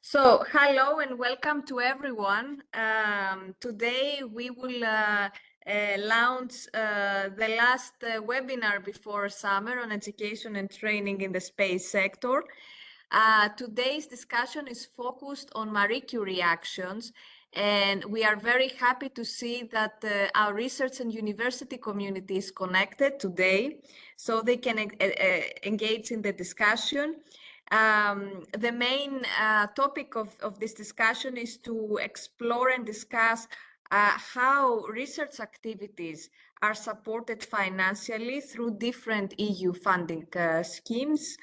So, hello and welcome to everyone. Today we will launch the last webinar before summer on education and training in the space sector. Today's discussion is focused on Marie Curie actions, and we are very happy to see that our research and university community is connected today, so they can engage in the discussion. The main topic of this discussion is to explore and discuss how research activities are supported financially through different EU funding schemes,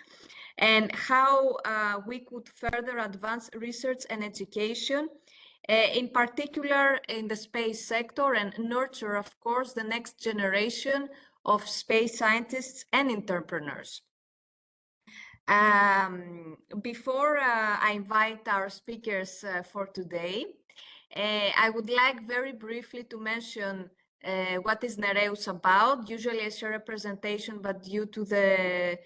and how we could further advance research and education, in particular in the space sector, and nurture, of course, the next generation of space scientists and entrepreneurs. Before I invite our speakers for today, I would like very briefly to mention what is NEREUS about. Usually I share a presentation, but due to the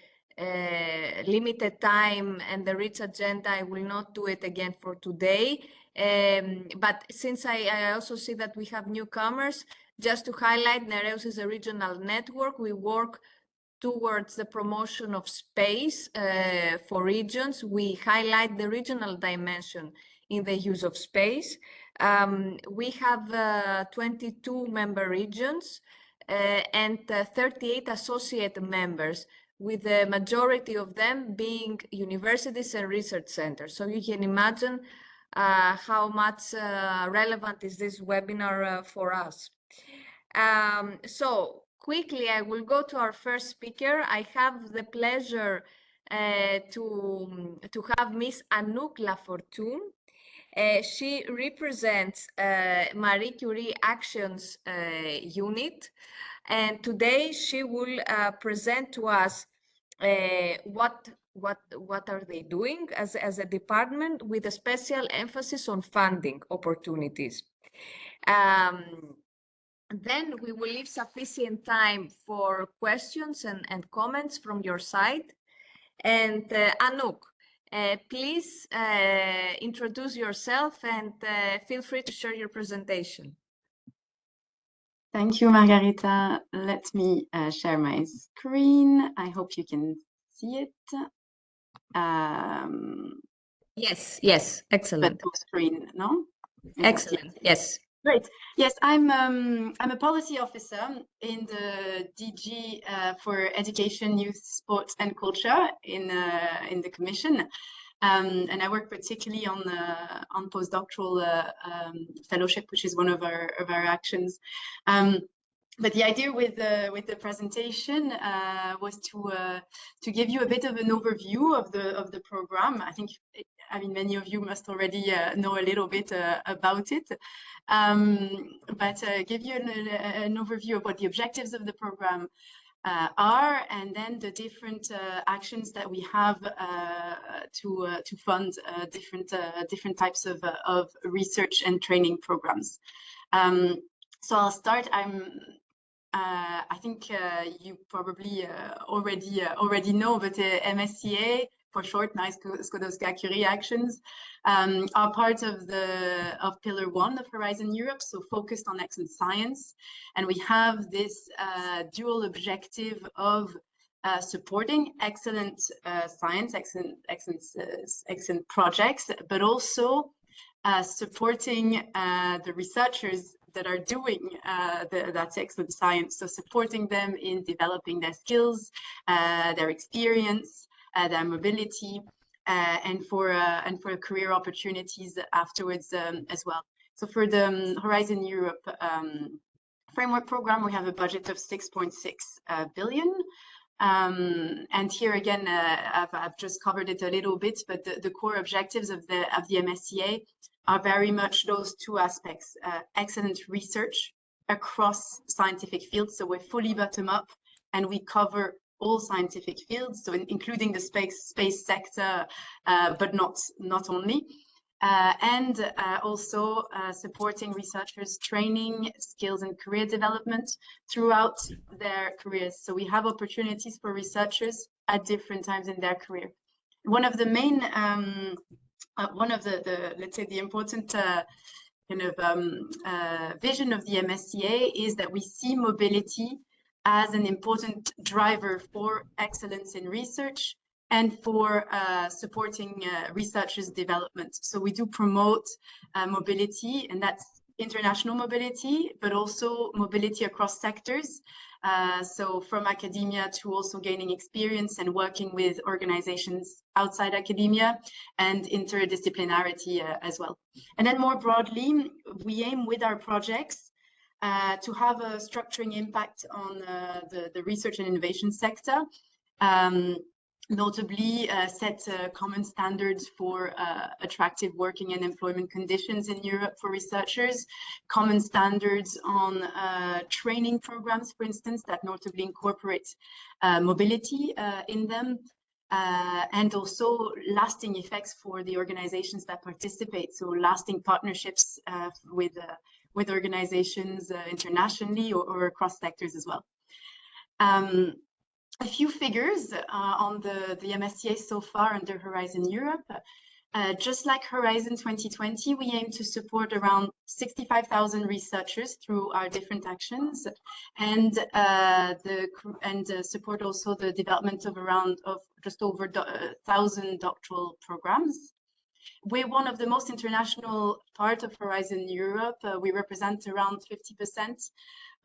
limited time and the rich agenda, I will not do it again for today. But since I also see that we have newcomers, just to highlight, NEREUS is a regional network. We work towards the promotion of space for regions. We highlight the regional dimension in the use of space. We have 22 member regions and 38 associate members, with the majority of them being universities and research centers. So you can imagine how much relevant is this webinar for us. So quickly, I will go to our first speaker. I have the pleasure to have Ms. Anouk Lafortune. She represents Marie Curie Actions Unit, and today she will present to us what are they doing as a department, with a special emphasis on funding opportunities. Then we will leave sufficient time for questions and comments from your side. And Anouk, please introduce yourself and feel free to share your presentation. Thank you, Margarita. Let me share my screen. I hope you can see it. Yes, excellent. But screen, no? Excellent, yes. Great. Yes, I'm a policy officer in the DG for Education, Youth, Sport and Culture in the Commission, and I work particularly on postdoctoral fellowship, which is one of our actions. But the idea with the presentation was to give you a bit of an overview of the program. I mean, many of you must already know a little bit about it, but give you an overview of what the objectives of the program are, and then the different actions that we have to fund different types of research and training programs. So I'll start. I think you probably already know, but MSCA, for short, Marie Curie Actions, are part of Pillar 1 of Horizon Europe, so focused on excellent science. And we have this dual objective of supporting excellent science, excellent projects, but also supporting the researchers that are doing that excellent science. So supporting them in developing their skills, their experience, their mobility, and for career opportunities afterwards as well. So for the Horizon Europe framework program, we have a budget of 6.6 billion. And here again, I've just covered it a little bit, but the core objectives of the MSCA are very much those two aspects: excellent research across scientific fields. So we're fully bottom up, and we cover all scientific fields, so including the space sector, but not only. And also supporting researchers' training, skills and career development throughout their careers. So we have opportunities for researchers at different times in their career. One of the main one of let's say the important vision of the MSCA is that we see mobility as an important driver for excellence in research and for supporting researchers' development. So we do promote mobility, and that's international mobility, but also mobility across sectors. So from academia to also gaining experience and working with organizations outside academia, and interdisciplinarity as well. And then more broadly, we aim with our projects to have a structuring impact on the research and innovation sector. Notably set common standards for attractive working and employment conditions in Europe for researchers, common standards on training programs, for instance, that notably incorporate mobility in them, and also lasting effects for the organizations that participate, so lasting partnerships with organizations internationally or across sectors as well. A few figures on the MSCA so far under Horizon Europe. Just like Horizon 2020, we aim to support around 65,000 researchers through our different actions, and support also the development of just over 1,000 doctoral programs. We're one of the most international part of Horizon Europe. We represent around 50%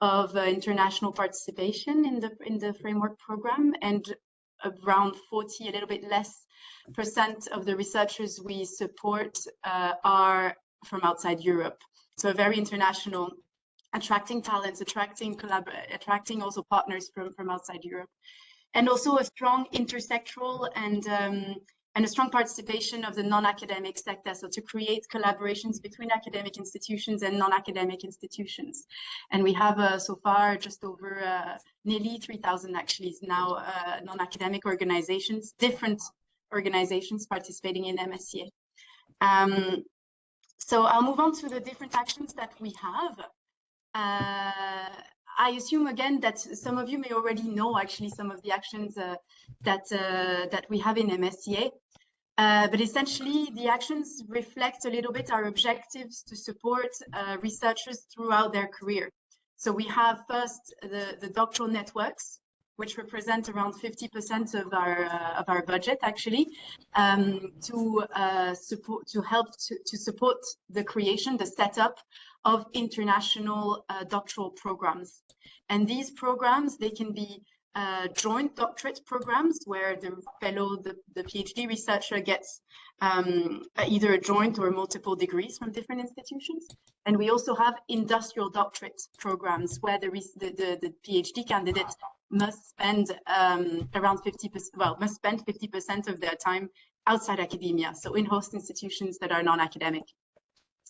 of international participation in the framework program, and around 40, a little bit less, % of the researchers we support are from outside Europe. So very international, attracting talents, attracting also partners from outside Europe, and also a strong intersectoral and a strong participation of the non-academic sector, so to create collaborations between academic institutions and non-academic institutions. And we have so far just over nearly 3,000 actually now non-academic organizations, different organizations participating in MSCA. So I'll move on to the different actions that we have. I assume again that some of you may already know actually some of the actions that we have in MSCA, but essentially the actions reflect a little bit our objectives to support researchers throughout their career. So we have first the doctoral networks, which represent around 50% of our budget actually, to support the creation, the setup of international doctoral programs. And these programs, they can be joint doctorate programs where the PhD researcher gets either a joint or multiple degrees from different institutions. And we also have industrial doctorate programs where the PhD candidate must spend around 50% of their time outside academia, so in host institutions that are non-academic.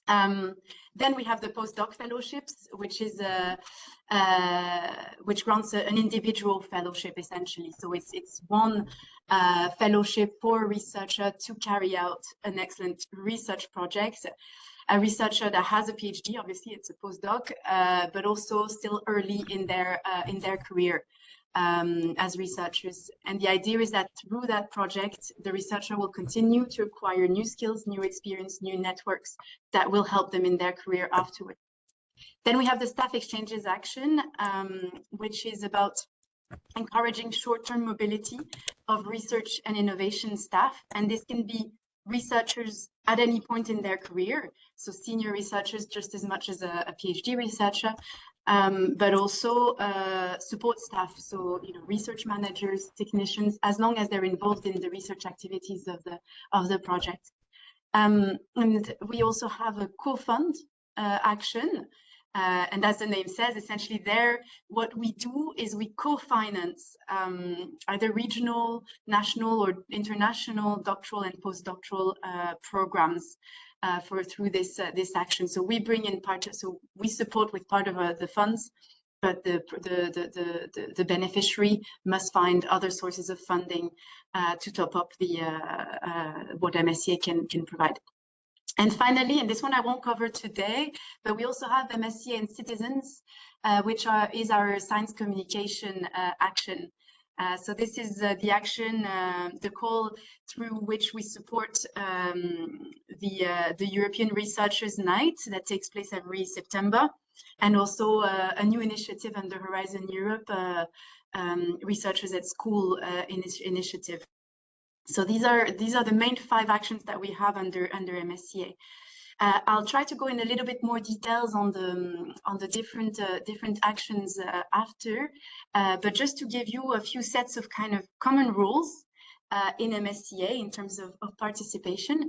Then we have the postdoc fellowships, which is which grants an individual fellowship essentially. So it's one fellowship for a researcher to carry out an excellent research project. A researcher that has a PhD, obviously it's a postdoc, but also still early in their career as researchers. And the idea is that through that project, the researcher will continue to acquire new skills, new experience, new networks that will help them in their career afterwards. Then we have the staff exchanges action, which is about encouraging short-term mobility of research and innovation staff. And this can be researchers at any point in their career, so senior researchers just as much as a PhD researcher, but also support staff, so research managers, technicians, as long as they're involved in the research activities of the project. And we also have a co-fund action, and as the name says, essentially there, what we do is we co-finance either regional, national, or international doctoral and postdoctoral programs through this action. So we bring in so we support with part of the funds, but the beneficiary must find other sources of funding to top up what MSCA can provide. And finally, and this one I won't cover today, but we also have MSCA and Citizens, which is our science communication action. So this is the action, the call through which we support the European Researchers Night that takes place every September, and also a new initiative under Horizon Europe, Researchers at School initiative. So these are the main 5 actions that we have under MSCA. I'll try to go in a little bit more details on the different actions after, but just to give you a few sets of kind of common rules in MSCA in terms of participation.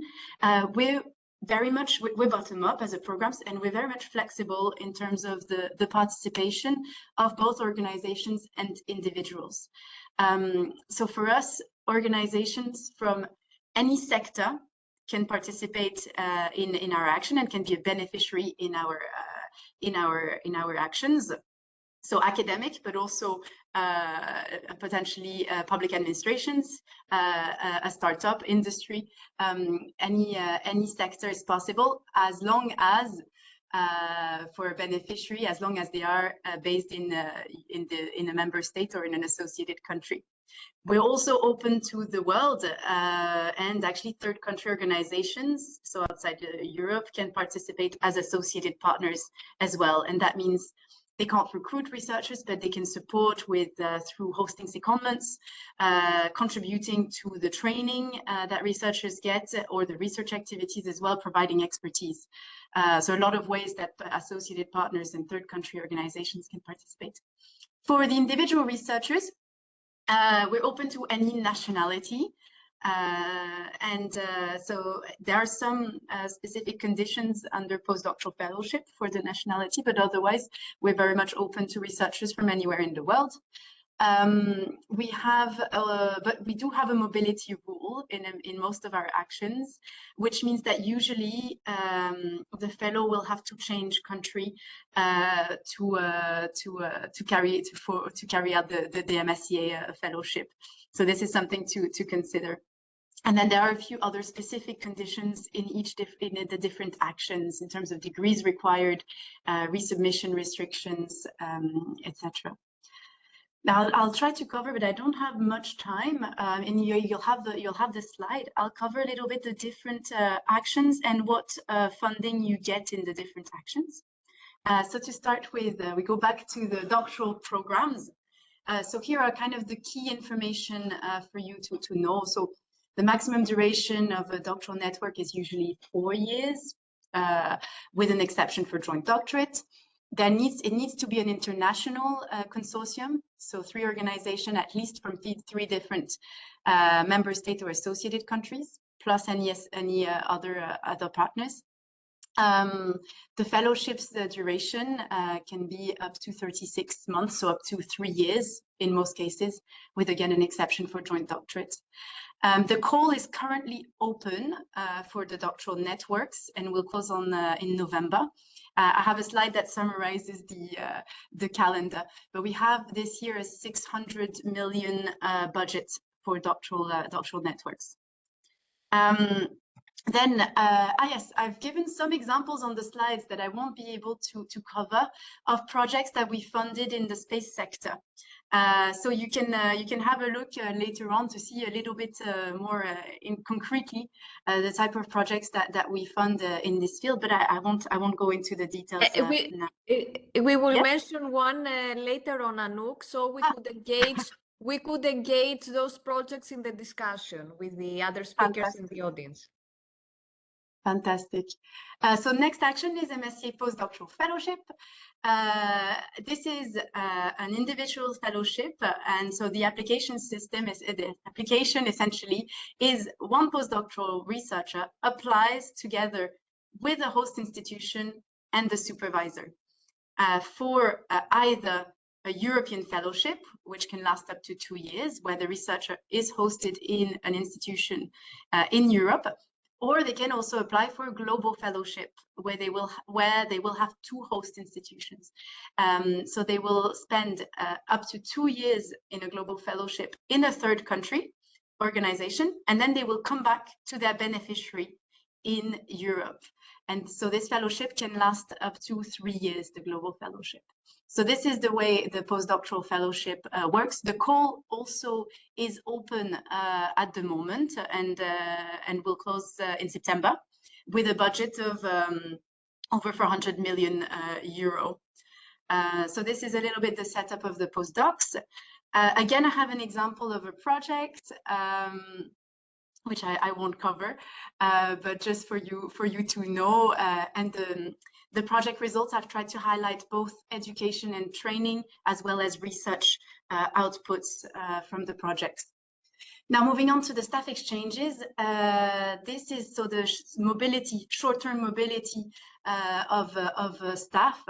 We're bottom up as a programs, and we're very much flexible in terms of the participation of both organizations and individuals. So for us, organizations from any sector can participate in our action and can be a beneficiary in our actions. So academic, but also potentially public administrations, a startup industry, any sector is possible, as long as for a beneficiary, as long as they are based in a member state or in an associated country. We're also open to the world, and actually third country organizations, so outside Europe, can participate as associated partners as well. And that means they can't recruit researchers, but they can support with through hosting secondments, contributing to the training that researchers get, or the research activities as well, providing expertise. So a lot of ways that associated partners and third country organizations can participate. For the individual researchers, we're open to any nationality. So there are some specific conditions under postdoctoral fellowship for the nationality, but otherwise we're very much open to researchers from anywhere in the world. But we do have a mobility rule in most of our actions, which means that usually the fellow will have to change country to carry out the MSCA fellowship. So this is something to consider. And then there are a few other specific conditions in the different actions in terms of degrees required, resubmission restrictions, etc. Now I'll try to cover, but I don't have much time. And you'll have the slide. I'll cover a little bit the different actions and what funding you get in the different actions. So to start with, we go back to the doctoral programs. So here are kind of the key information for you to know. So the maximum duration of a doctoral network is usually 4 years, with an exception for joint doctorate. It needs to be an international consortium, so 3 organizations at least from 3 different member states or associated countries, plus any other partners. The fellowship's duration can be up to 36 months, so up to 3 years in most cases, with again an exception for joint doctorate. The call is currently open for the doctoral networks and will close in November. I have a slide that summarizes the calendar, but we have this year a 600 million budget for doctoral networks. Yes, I've given some examples on the slides that I won't be able to cover of projects that we funded in the space sector. So you can have a look later on to see a little bit more concretely the type of projects that we fund in this field, but I won't go into the details now. We will mention one later on, Anouk, so we could engage those projects in the discussion with the other speakers in the audience. Fantastic. So next action is MSCA postdoctoral fellowship. This is an individual fellowship, and so the application system is essentially is one postdoctoral researcher applies together with a host institution and the supervisor for either a European fellowship, which can last up to 2 years, where the researcher is hosted in an institution in Europe, or they can also apply for a global fellowship where they will have 2 host institutions. So they will spend up to 2 years in a global fellowship in a third country organization, and then they will come back to their beneficiary in Europe. And so this fellowship can last up to 3 years, the global fellowship. So this is the way the postdoctoral fellowship works. The call also is open at the moment and will close in September with a budget of over 400 million euro. So this is a little bit the setup of the postdocs. Again, I have an example of a project which I won't cover, but just for you to know. And the project results, I've tried to highlight both education and training, as well as research outputs from the projects. Now, moving on to the staff exchanges, this is so the mobility, short-term mobility of staff.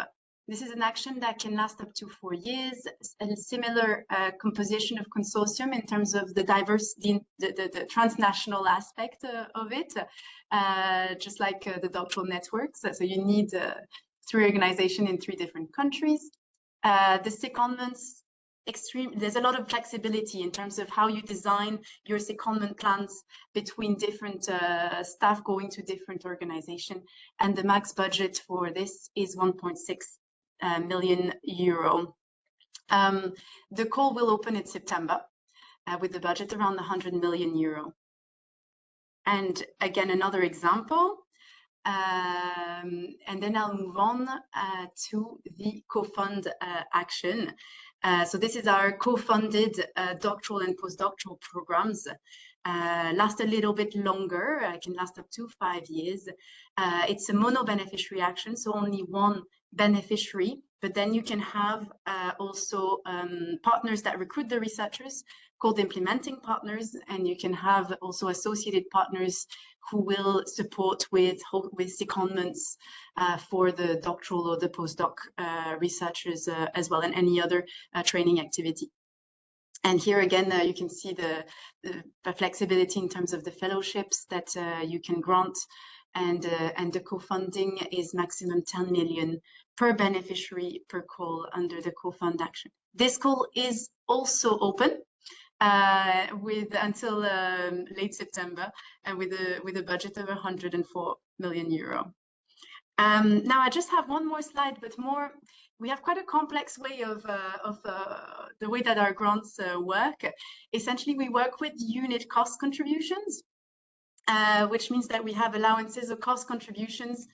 This is an action that can last up to 4 years, a similar composition of consortium in terms of the the transnational aspect of it, just like the doctoral networks. So you need 3 organizations in 3 different countries. The secondments, there's a lot of flexibility in terms of how you design your secondment plans between different staff going to different organizations. And the max budget for this is 1.6 million euro. The call will open in September with the budget around 100 million euro. And again, another example. And then I'll move on to the co-fund action. So this is our co-funded doctoral and postdoctoral programs. Last a little bit longer, can last up to 5 years. It's a mono-beneficiary action, so only one beneficiary, but then you can have also partners that recruit the researchers called implementing partners, and you can have also associated partners who will support with secondments for the doctoral or the postdoc researchers as well, and any other training activity. And here again, you can see the flexibility in terms of the fellowships that you can grant, and the co-funding is maximum 10 million per beneficiary per call under the co-fund action. This call is also open until late September, and with a budget of 104 million euro. Now I just have one more slide, but we have quite a complex way of the way that our grants work. Essentially, we work with unit cost contributions, which means that we have allowances or cost contributions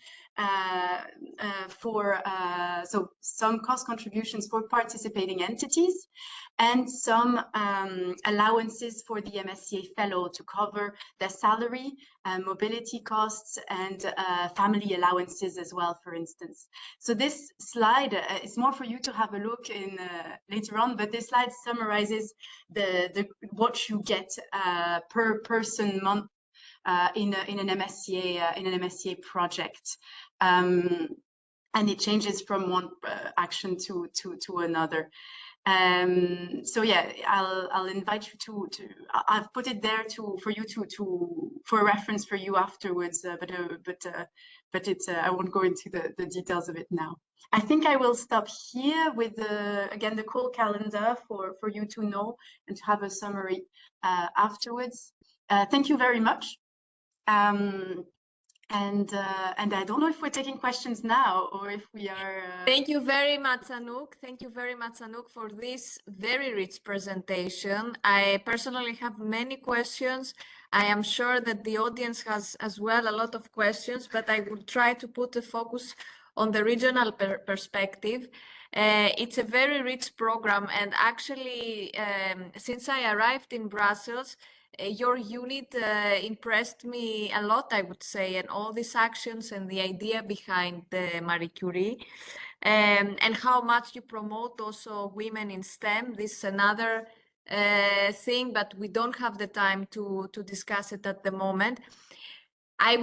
so some cost contributions for participating entities, and some allowances for the MSCA fellow to cover their salary, mobility costs, and family allowances as well, for instance. So this slide is more for you to have a look in later on, but this slide summarizes what you get per person month in an MSCA project, and it changes from one action to another. So yeah, I'll invite you to I've put it there for you for a reference for you afterwards, but it's I won't go into the details of it now. I think I will stop here with again the call calendar for you to know and to have a summary afterwards. Thank you very much. And I don't know if we're taking questions now or if we are. Thank you very much, Anouk. Thank you very much, Anouk, for this very rich presentation. I personally have many questions. I am sure that the audience has as well a lot of questions, but I will try to put the focus on the regional perspective. It's a very rich program, and actually, since I arrived in Brussels, your unit impressed me a lot, I would say, and all these actions and the idea behind the Marie Curie, and how much you promote also women in STEM. This is another thing, but we don't have the time to discuss it at the moment. I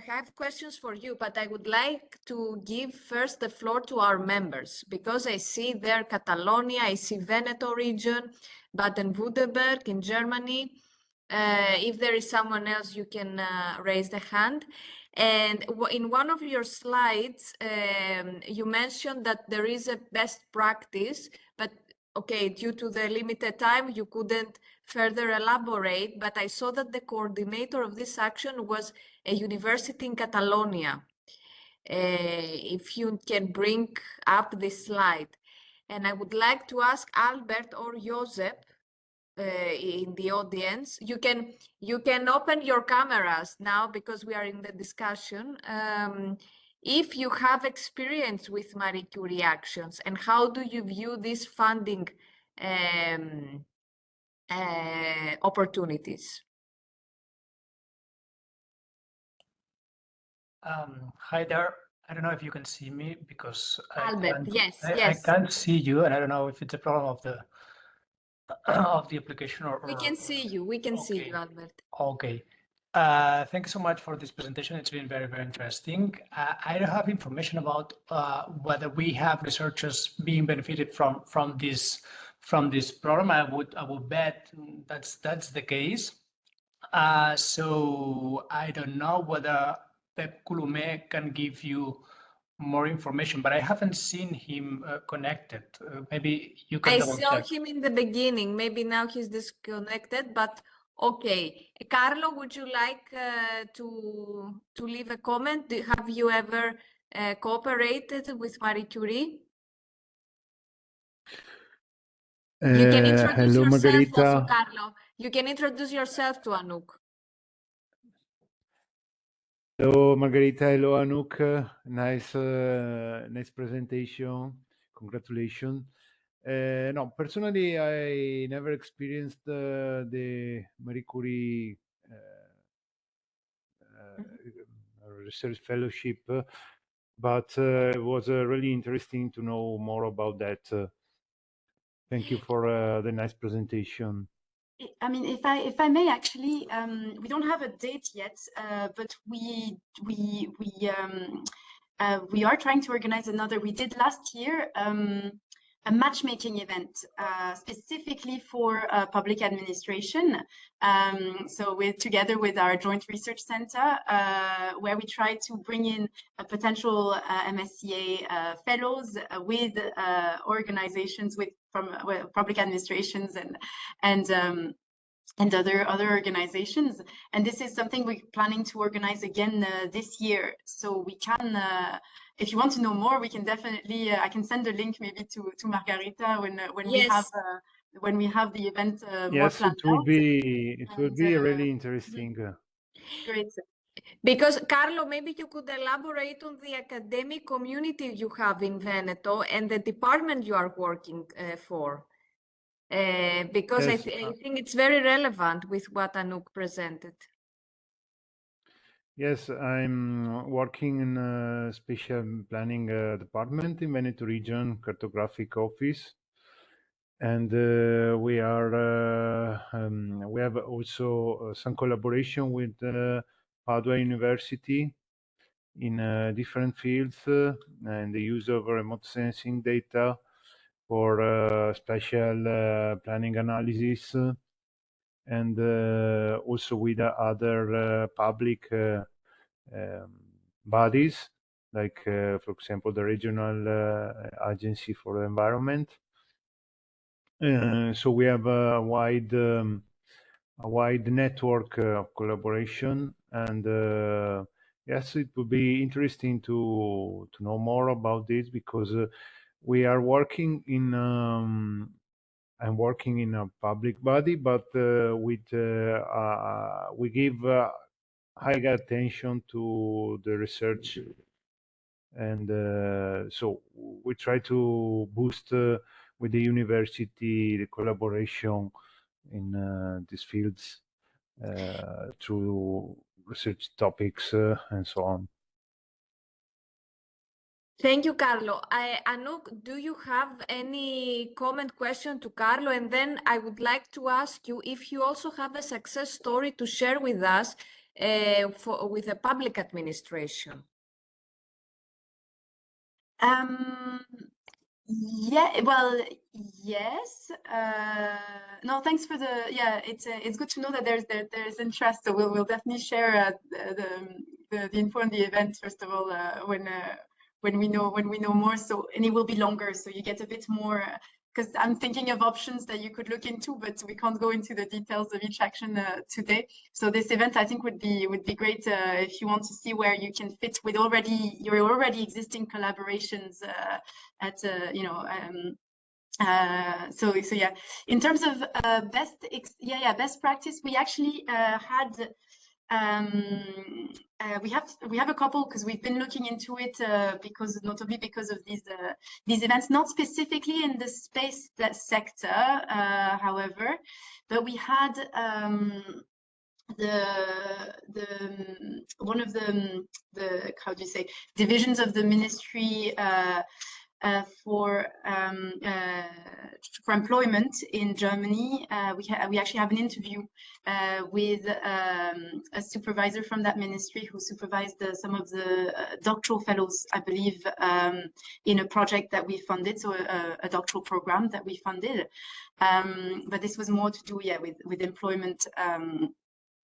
have questions for you, but I would like to give first the floor to our members, because I see there Catalonia, I see Veneto region, Baden-Württemberg in Germany. If there is someone else, you can raise the hand. And in one of your slides, you mentioned that there is a best practice, but okay, due to the limited time, you couldn't further elaborate, but I saw that the coordinator of this action was a university in Catalonia. If you can bring up this slide. And I would like to ask Albert or Josep in the audience. You can open your cameras now because we are in the discussion. If you have experience with Marie Curie actions, and how do you view these funding opportunities? Hi there. I don't know if you can see me because Albert, yes, I yes. can't see you, and I don't know if it's a problem of the of the application or. We can see you. We can see Okay. you, Albert. Okay. Thank you so much for this presentation. It's been very, very interesting. I don't have information about whether we have researchers being benefited from this program. I would bet that's the case. So I don't know whether Pep Coulomé can give you more information, but I haven't seen him connected. Maybe you can I double saw check. him in the beginning. Maybe now he's disconnected, but okay. Carlo, would you like to leave a comment? Have you ever cooperated with Marie Curie? You can introduce Hello, yourself Margarita. also, Carlo. You can introduce yourself to Anouk. Hello, Margarita. Hello, Anouk. Nice presentation. Congratulations. No, personally, I never experienced the Marie Curie research fellowship, but it was really interesting to know more about that. Thank you for the nice presentation. I mean, if I may, actually, we don't have a date yet, but we are trying to organize another. We did last year a matchmaking event specifically for public administration. So together with our joint research center, where we try to bring in potential MSCA fellows with organizations from public administrations and other organizations. And this is something we're planning to organize again this year. So we can, if you want to know more, we can definitely, I can send a link maybe to Margarita when Yes. we have the event more Yes, planned it will out. be really interesting. Great. Because Carlo, maybe you could elaborate on the academic community you have in Veneto and the department you are working for. Because Yes, I think it's very relevant with what Anouk presented. yes, I'm working in a special planning department in Veneto region cartographic office, and we have also some collaboration with Padua University in different fields and the use of remote sensing data for spatial planning analysis, and also with other public bodies, like, for example, the Regional Agency for the Environment. So we have a wide network of collaboration, and yes, it would be interesting to know more about this, because we are working in I'm working in a public body, but we give high attention to the research, and so we try to boost with the university the collaboration in these fields through research topics and so on. Thank you, Carlo. Anouk, do you have any comment, question to Carlo? And then I would like to ask you if you also have a success story to share with us with the public administration. Yeah, well, yes. No, thanks for the, yeah, it's good to know that there's interest. So we'll definitely share the info on the event, first of all, when we know more. So, and it will be longer, so you get a bit more because I'm thinking of options that you could look into, but we can't go into the details of each action today. So this event, I think, would be great if you want to see where you can fit with your already existing collaborations at you know. So yeah, in terms of best practice, we actually had. We have a couple because we've been looking into it notably because of these events, not specifically in the space sector, however, but we had one of the how do you say, divisions of the ministry for employment in Germany. We actually have an interview with a supervisor from that ministry who supervised some of the doctoral fellows, I believe, in a project that we funded, so a doctoral program that we funded. But this was more to do, with employment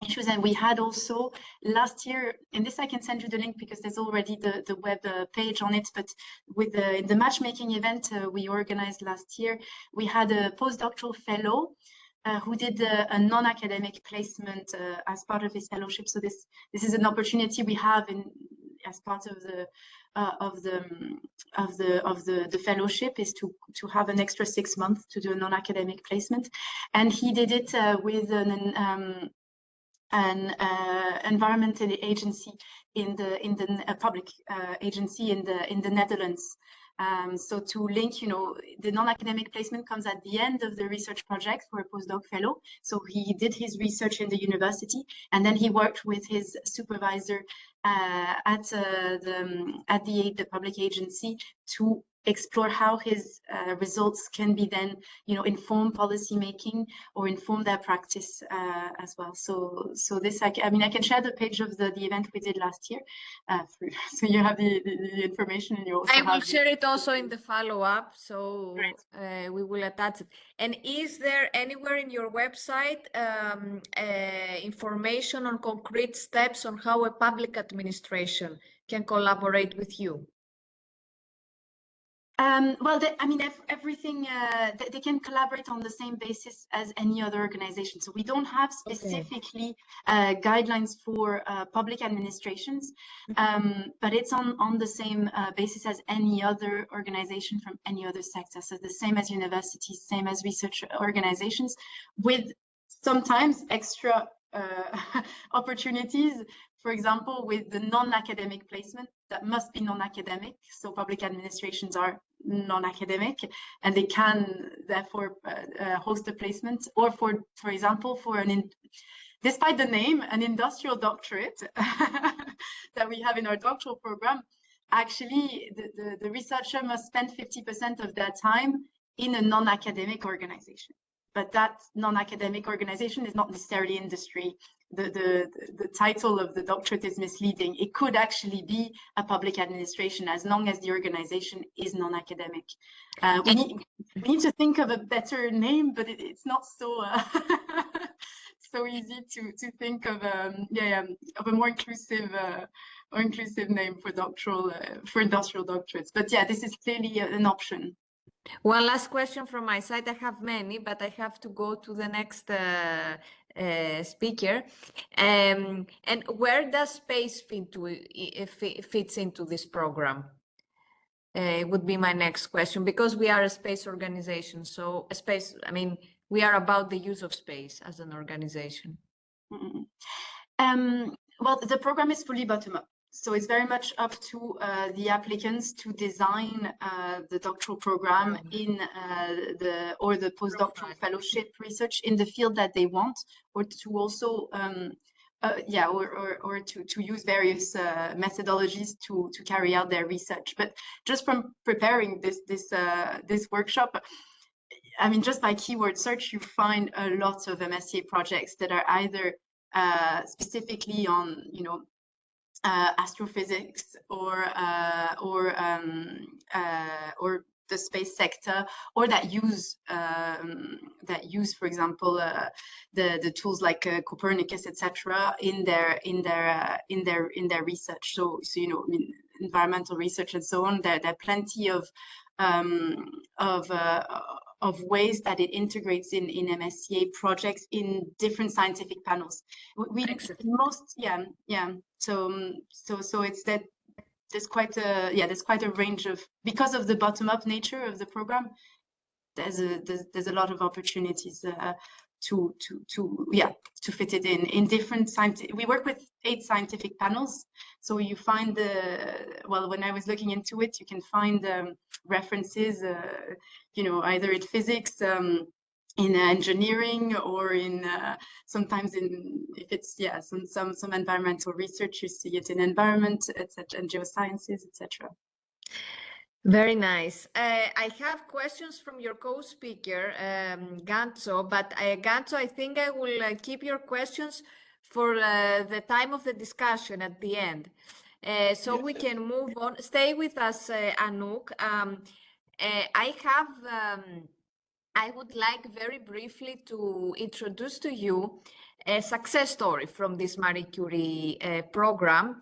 issues. And we had also last year, and this I can send you the link because there's already the web page on it, but with the matchmaking event we organized last year, we had a postdoctoral fellow who did a non-academic placement as part of his fellowship. So this is an opportunity we have as part of the fellowship, is to have an extra 6 months to do a non-academic placement, and he did it with an environmental agency a public agency in the Netherlands. So to link, the non-academic placement comes at the end of the research project for a postdoc fellow. So he did his research in the university, and then he worked with his supervisor at the public agency to explore how his results can be then, inform policy making or inform their practice as well. So this, I can share the page of the event we did last year, so you have the information, and you also I will share it also in the follow-up, so we will attach it. And is there anywhere in your website information on concrete steps on how a public administration can collaborate with you? Well, everything, they can collaborate on the same basis as any other organization. So we don't have specifically guidelines for public administrations, but it's on the same basis as any other organization from any other sector. So the same as universities, same as research organizations, with sometimes extra opportunities. For example, with the non-academic placement, that must be non-academic. So public administrations are non-academic, and they can therefore host a placement. Or for example, despite the name, an industrial doctorate that we have in our doctoral program, actually the researcher must spend 50% of their time in a non-academic organization. But that non-academic organization is not necessarily industry. The title of the doctorate is misleading. It could actually be a public administration as long as the organization is non-academic. We need to think of a better name, but it's not so so easy to think of a more inclusive name for industrial doctorates. But yeah, this is clearly an option. One last question from my side. I have many, but I have to go to the next speaker. And where does space fits into this program? Would be my next question, because we are a space organization. So we are about the use of space as an organization. Well, the program is fully bottom-up. So it's very much up to the applicants to design the doctoral program or the postdoctoral fellowship research in the field that they want, or to also or to use various methodologies to carry out their research. But just from preparing this workshop, just by keyword search, you find a lot of MSc projects that are either specifically on astrophysics or the space sector, or that use for example the tools like Copernicus, etc. in their research. So environmental research and so on. There are plenty of of ways that it integrates in MSCA projects in different scientific panels. So it's that there's quite a range of, because of the bottom-up nature of the program, there's a lot of opportunities to fit it in different scientific. We work with 8 scientific panels, so you find when I was looking into it, you can find references, either in physics, in engineering, or in sometimes if it's some environmental research, you see it in environment, etc., and geosciences, etc. Very nice. I have questions from your co-speaker, Ganzo, but Ganzo, I think I will keep your questions for the time of the discussion at the end. We can move on. Stay with us, Anouk. I would like very briefly to introduce to you a success story from this Marie Curie program.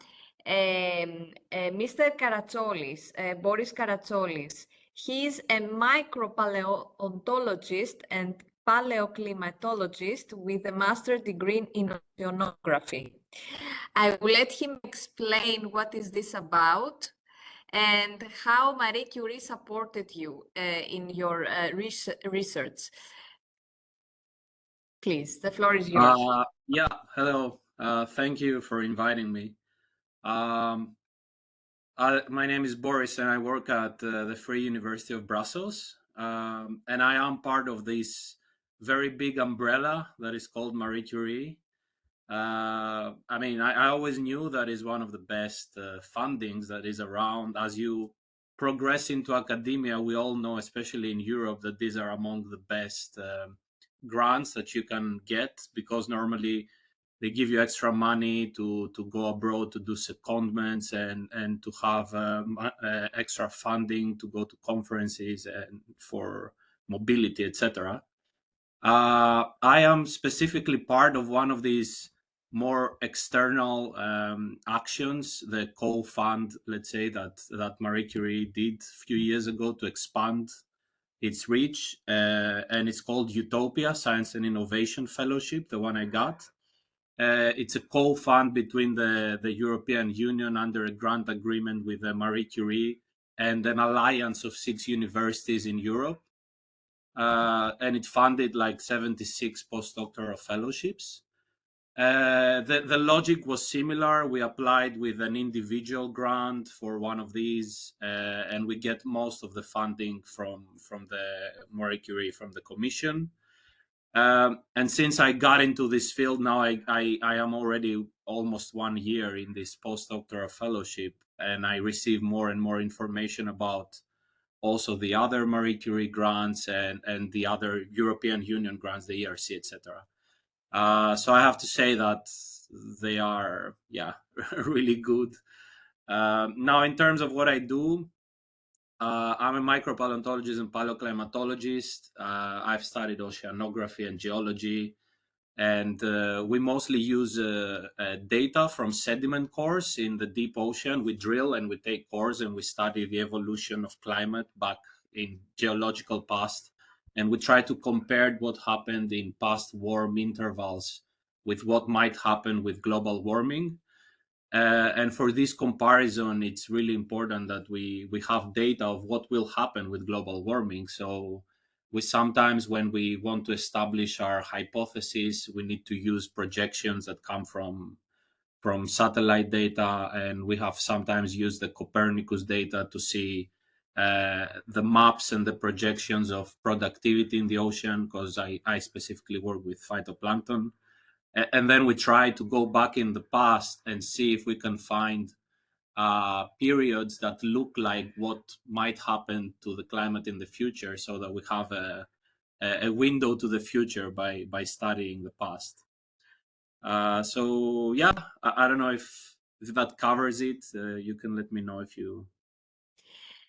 Mr. Karatsolis, Boris Karatsolis, he's a micropaleontologist and paleoclimatologist with a master's degree in oceanography. I will let him explain what is this about and how Marie Curie supported you in your research. Please, the floor is yours. Hello. Thank you for inviting me. My name is Boris, and I work at the Free University of Brussels. And I am part of this very big umbrella that is called Marie Curie. I always knew that is one of the best fundings that is around. As you progress into academia, we all know, especially in Europe, that these are among the best grants that you can get, because normally they give you extra money to go abroad to do secondments and to have extra funding to go to conferences and for mobility, etc. I am specifically part of one of these more external actions, the co-fund, let's say, that Marie Curie did a few years ago to expand its reach, and it's called Utopia Science and Innovation Fellowship, the one I got. It's a co-fund between the European Union under a grant agreement with Marie Curie and an alliance of 6 universities in Europe. And it funded like 76 postdoctoral fellowships. The logic was similar. We applied with an individual grant for one of these, and we get most of the funding from the Marie Curie, from the Commission. And since I got into this field now, I am already almost 1 year in this postdoctoral fellowship, and I receive more and more information about also the other Marie Curie grants and the other European Union grants, the ERC, etc. So I have to say that they are, really good. Now, in terms of what I do, I'm a micropaleontologist and paleoclimatologist. I've studied oceanography and geology, and we mostly use data from sediment cores in the deep ocean. We drill and we take cores and we study the evolution of climate back in geological past, and we try to compare what happened in past warm intervals with what might happen with global warming. And for this comparison, it's really important that we have data of what will happen with global warming. So we sometimes, when we want to establish our hypothesis, we need to use projections that come from satellite data, and we have sometimes used the Copernicus data to see the maps and the projections of productivity in the ocean, because I specifically work with phytoplankton. And then we try to go back in the past and see if we can find periods that look like what might happen to the climate in the future, so that we have a window to the future by studying the past. I don't know if that covers it. You can let me know if you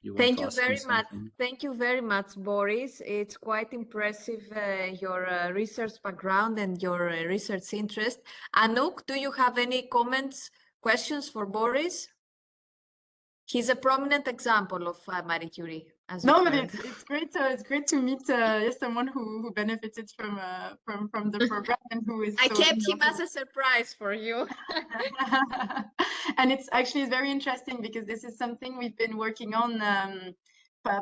want Thank to you ask me very much. something. Thank you very much, Boris. It's quite impressive, your research background and your research interest. Anouk, do you have any comments, questions for Boris? He's a prominent example of Marie Curie. as No, you've but heard. it's great. It's great to meet someone who benefited from the program and who is. I So, kept him as a surprise for you. And it's actually very interesting because this is something we've been working on,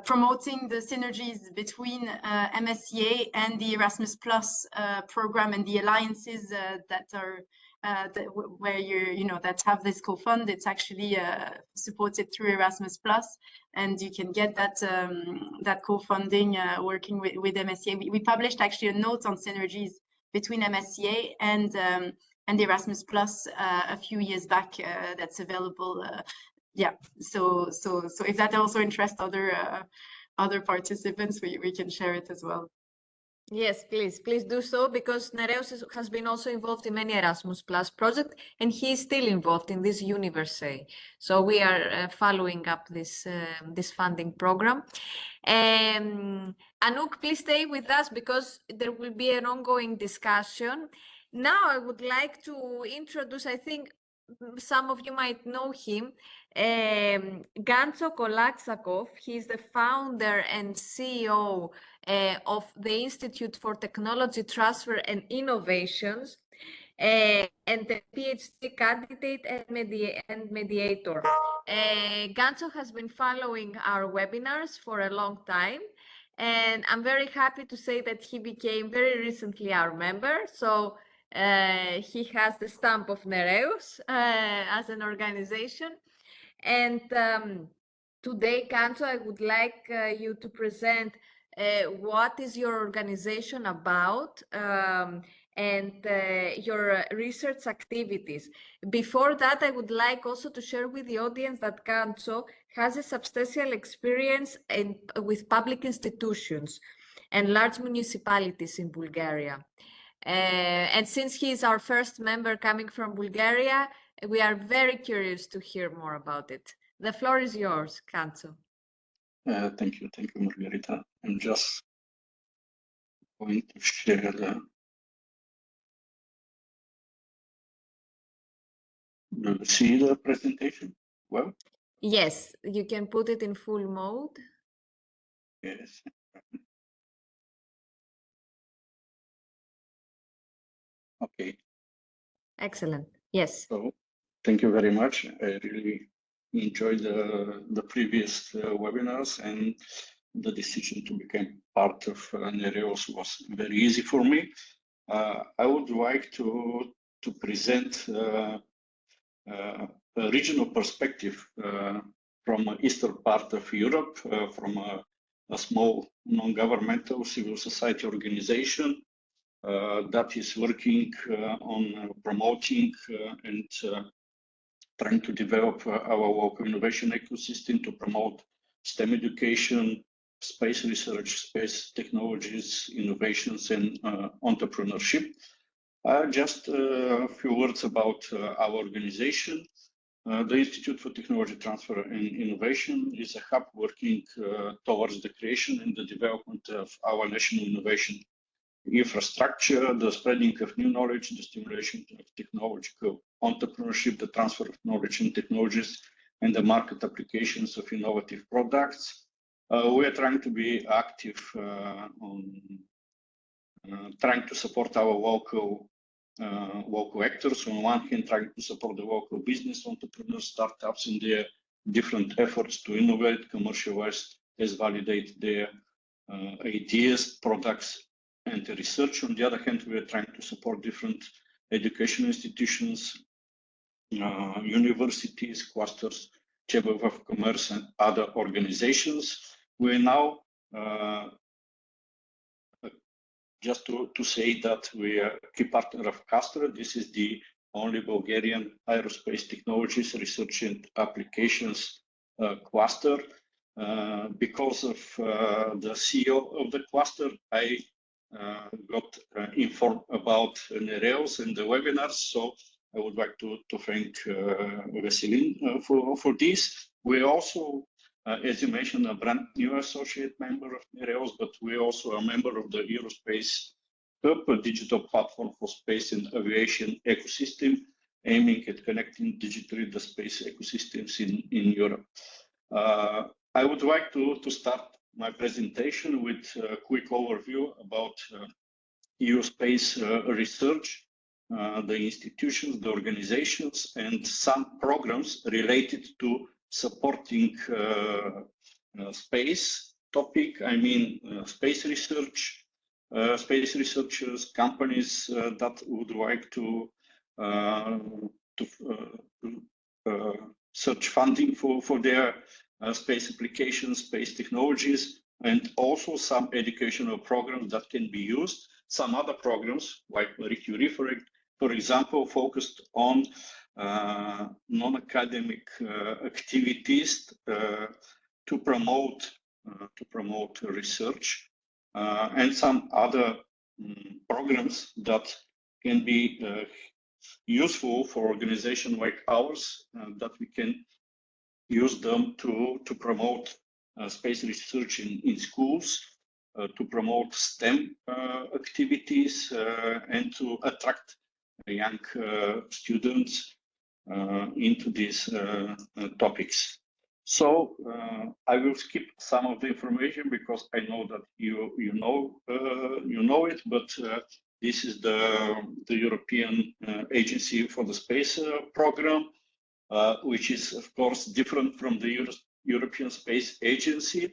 promoting the synergies between MSCA and the Erasmus Plus program and the alliances that are where that have this co-fund. It's actually supported through Erasmus Plus, and you can get that that co-funding working with MSCA. We published actually a note on synergies between MSCA and the Erasmus Plus a few years back. That's available. Yeah. So if that also interests other participants, we can share it as well. Yes, please do so, because NEREUS has been also involved in many Erasmus Plus projects, and he is still involved in this Universe. So we are following up this this funding program. Anouk, please stay with us because there will be an ongoing discussion. Now I would like to introduce, I think some of you might know him, Gancho Kolaksakov. He's the founder and CEO of the Institute for Technology Transfer and Innovations, and the PhD candidate and mediator. Gancho has been following our webinars for a long time, and I'm very happy to say that he became very recently our member. So he has the stamp of NEREUS as an organization. And today, Gancho, I would like you to present what is your organization about and your research activities. Before that, I would like also to share with the audience that Gancho has a substantial experience with public institutions and large municipalities in Bulgaria. And since he is our first member coming from Bulgaria, we are very curious to hear more about it. The floor is yours, Gancho. Thank you, Margarita. I'm just going to share the. Do you see the presentation? Well, yes, you can put it in full mode. Yes. Okay. Excellent. Yes. So, thank you very much. I really enjoyed the previous webinars, and the decision to become part of NEREUS was very easy for me. I would like to present a regional perspective from eastern part of Europe, from a small non-governmental civil society organization that is working on promoting and trying to develop our local innovation ecosystem to promote STEM education, space research, space technologies, innovations, and entrepreneurship. Just a few words about our organization. The Institute for Technology Transfer and Innovation is a hub working towards the creation and the development of our national innovation infrastructure, the spreading of new knowledge, the stimulation of technological entrepreneurship, the transfer of knowledge and technologies, and the market applications of innovative products. We are trying to be active on trying to support our local actors. On one hand, trying to support the local business entrepreneurs, startups in their different efforts to innovate, commercialize, validate their ideas, products, and research. On the other hand, we are trying to support different education institutions, universities, clusters, Chamber of Commerce, and other organizations. We are now just to say that we are a key partner of Castor. This is the only Bulgarian aerospace technologies research and applications cluster. Because of the CEO of the cluster, I got informed about NEREUS and the webinars. So I would like to thank Veselin for this. We also, as you mentioned, a brand new associate member of NEREUS, but we also are a member of the Aerospace Hub, a digital platform for space and aviation ecosystem, aiming at connecting digitally the space ecosystems in Europe. I would like to start my presentation with a quick overview about EU space research, the institutions, the organizations, and some programs related to supporting space topic. I mean, space research, space researchers, companies that would like to search funding for their space applications, space technologies, and also some educational programs that can be used. Some other programs, like Marie Curie, for example, focused on non-academic activities to promote research, and some other programs that can be useful for organizations like ours, that we can use them to promote space research in schools, to promote STEM activities, and to attract young students into these topics. So I will skip some of the information because I know that you know it, but this is the European Agency for the Space Program, which is of course different from the European Space Agency.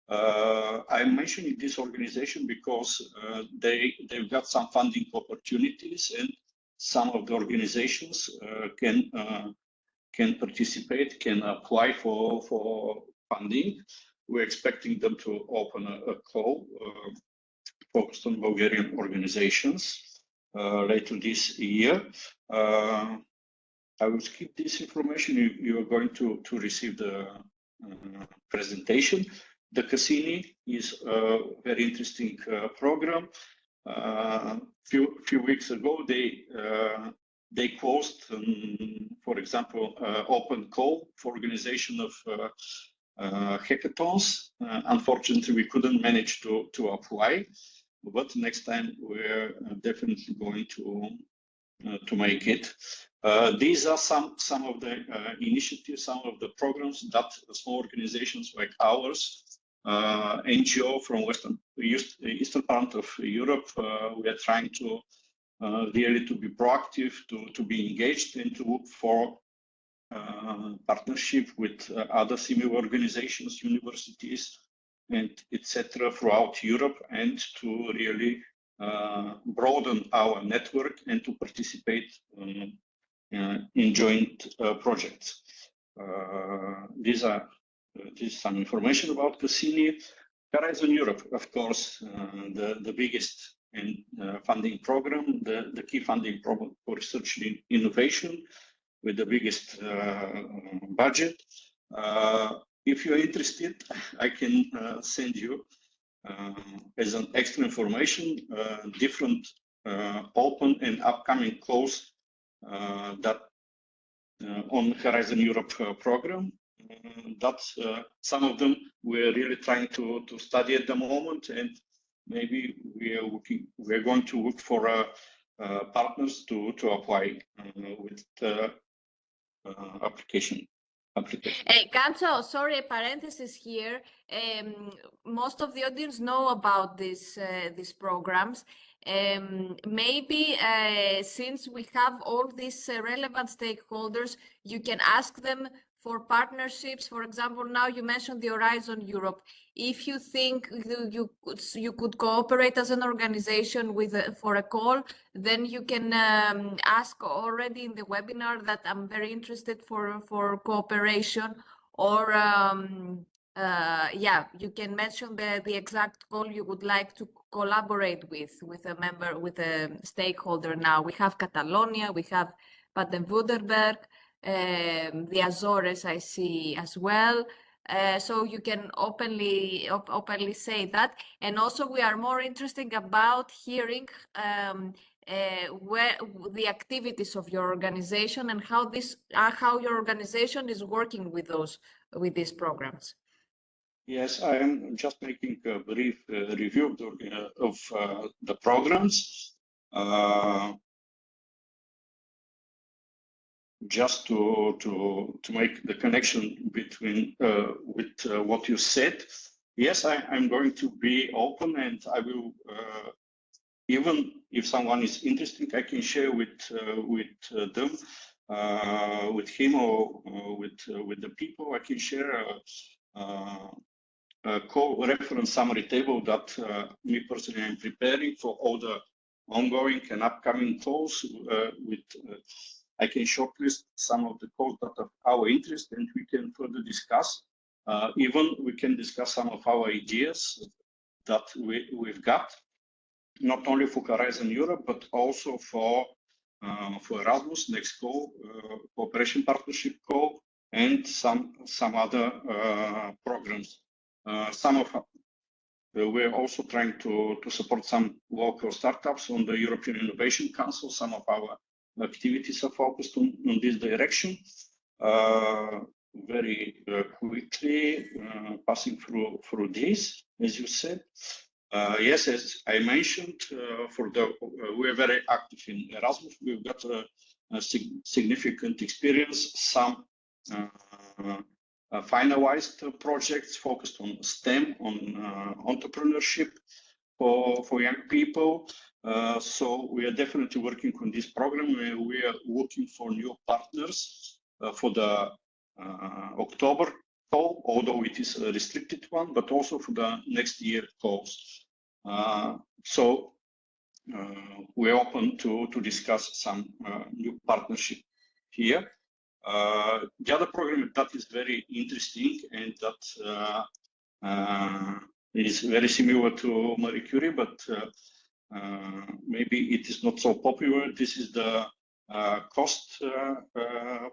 I'm mentioning this organization because they've got some funding opportunities, and some of the organizations can participate, can apply for funding. We're expecting them to open a call focused on Bulgarian organizations later this year. I will skip this information. You are going to receive the presentation. The Cassini is a very interesting program. Few weeks ago, they closed, for example, open call for organization of hackathons. Unfortunately, we couldn't manage to apply, but next time we're definitely going to make it. These are some of the initiatives, some of the programs that small organizations like ours, NGO from eastern part of Europe, we are trying to really to be proactive, to be engaged, and to look for partnership with other similar organizations, universities, and etc. throughout Europe, and to really broaden our network and to participate in joint projects. This is some information about Cassini. Horizon Europe, of course, the biggest and funding program, the key funding program for research and innovation with the biggest budget. If you're interested, I can send you as an extra information different open and upcoming calls that on Horizon Europe program. That some of them we're really trying to study at the moment, and maybe we're going to look for partners to apply with the application. Hey, Gancho, sorry, a parenthesis here. Most of the audience know about these programs. Maybe since we have all these relevant stakeholders, you can ask them for partnerships. For example, now you mentioned the Horizon Europe. If you think you could cooperate as an organization for a call, then you can ask already in the webinar that I'm very interested for cooperation, or yeah, you can mention the exact call you would like to collaborate with a member, with a stakeholder. Now we have Catalonia, we have Baden-Württemberg, the Azores I see as well. So you can openly say that. And also we are more interested about hearing where the activities of your organization and how your organization is working with these programs. Yes, I am just making a brief review of the programs. just to make the connection between with what you said. Yes, I'm going to be open, and I will even if someone is interested, I can share with them, with him or with the people. I can share a co-reference summary table that me personally am preparing for all the ongoing and upcoming calls. I can shortlist some of the calls that are our interest, and we can further discuss. Even we can discuss some of our ideas that we've got, not only for Horizon Europe, but also for Erasmus next call, cooperation partnership call, and some other programs. We're also trying to support some local startups on the European Innovation Council. Some of our activities are focused on this direction. Very quickly passing through this, as you said. Yes, as I mentioned, we're very active in Erasmus. We've got a significant experience, some finalized projects focused on STEM, on entrepreneurship for young people. So we are definitely working on this program. We are looking for new partners for the October call, although it is a restricted one, but also for the next year calls. So we're open to discuss some new partnership here. The other program that is very interesting and that is very similar to Marie Curie, but maybe it is not so popular. This is the COST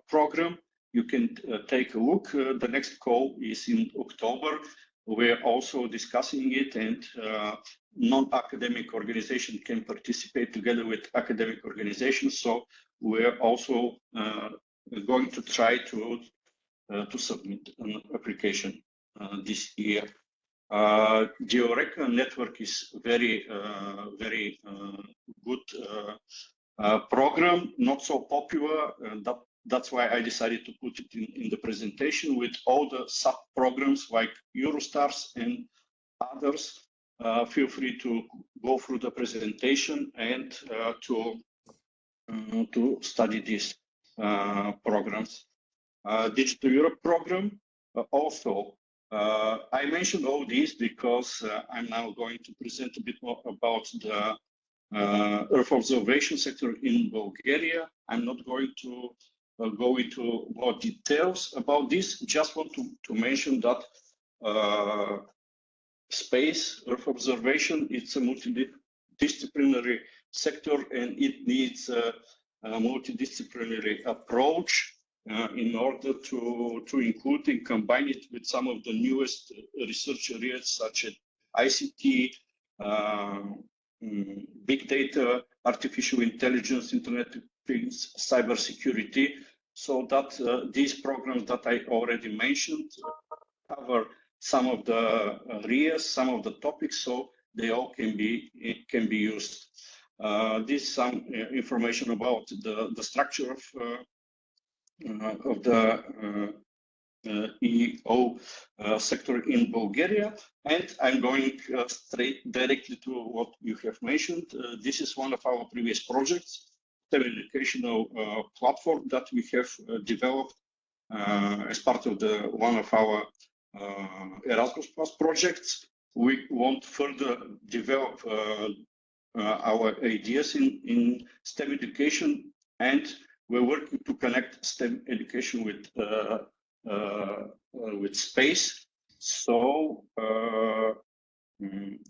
program. You can take a look. The next call is in October. We're also discussing it, and non-academic organization can participate together with academic organizations. So we're also going to try to submit an application this year. The Eureka network is very good program, not so popular. That's why I decided to put it in the presentation with all the sub-programs like Eurostars and others. Feel free to go through the presentation and to study these programs. Digital Europe program also. I mentioned all these because I'm now going to present a bit more about the Earth observation sector in Bulgaria. I'm not going to go into more details about this. Just want to mention that space, Earth observation, it's a multidisciplinary sector, and it needs a multidisciplinary approach in order to include and combine it with some of the newest research areas such as ICT, big data, artificial intelligence, Internet of Things, cybersecurity, so that these programs that I already mentioned cover some of the areas, some of the topics, so they all can be used. This is some information about the structure of the EO sector in Bulgaria, and I'm going straight directly to what you have mentioned. This is one of our previous projects, STEM educational platform that we have developed as part of one of our Erasmus Plus projects. We want further develop our ideas in STEM education, and we're working to connect STEM education with space. So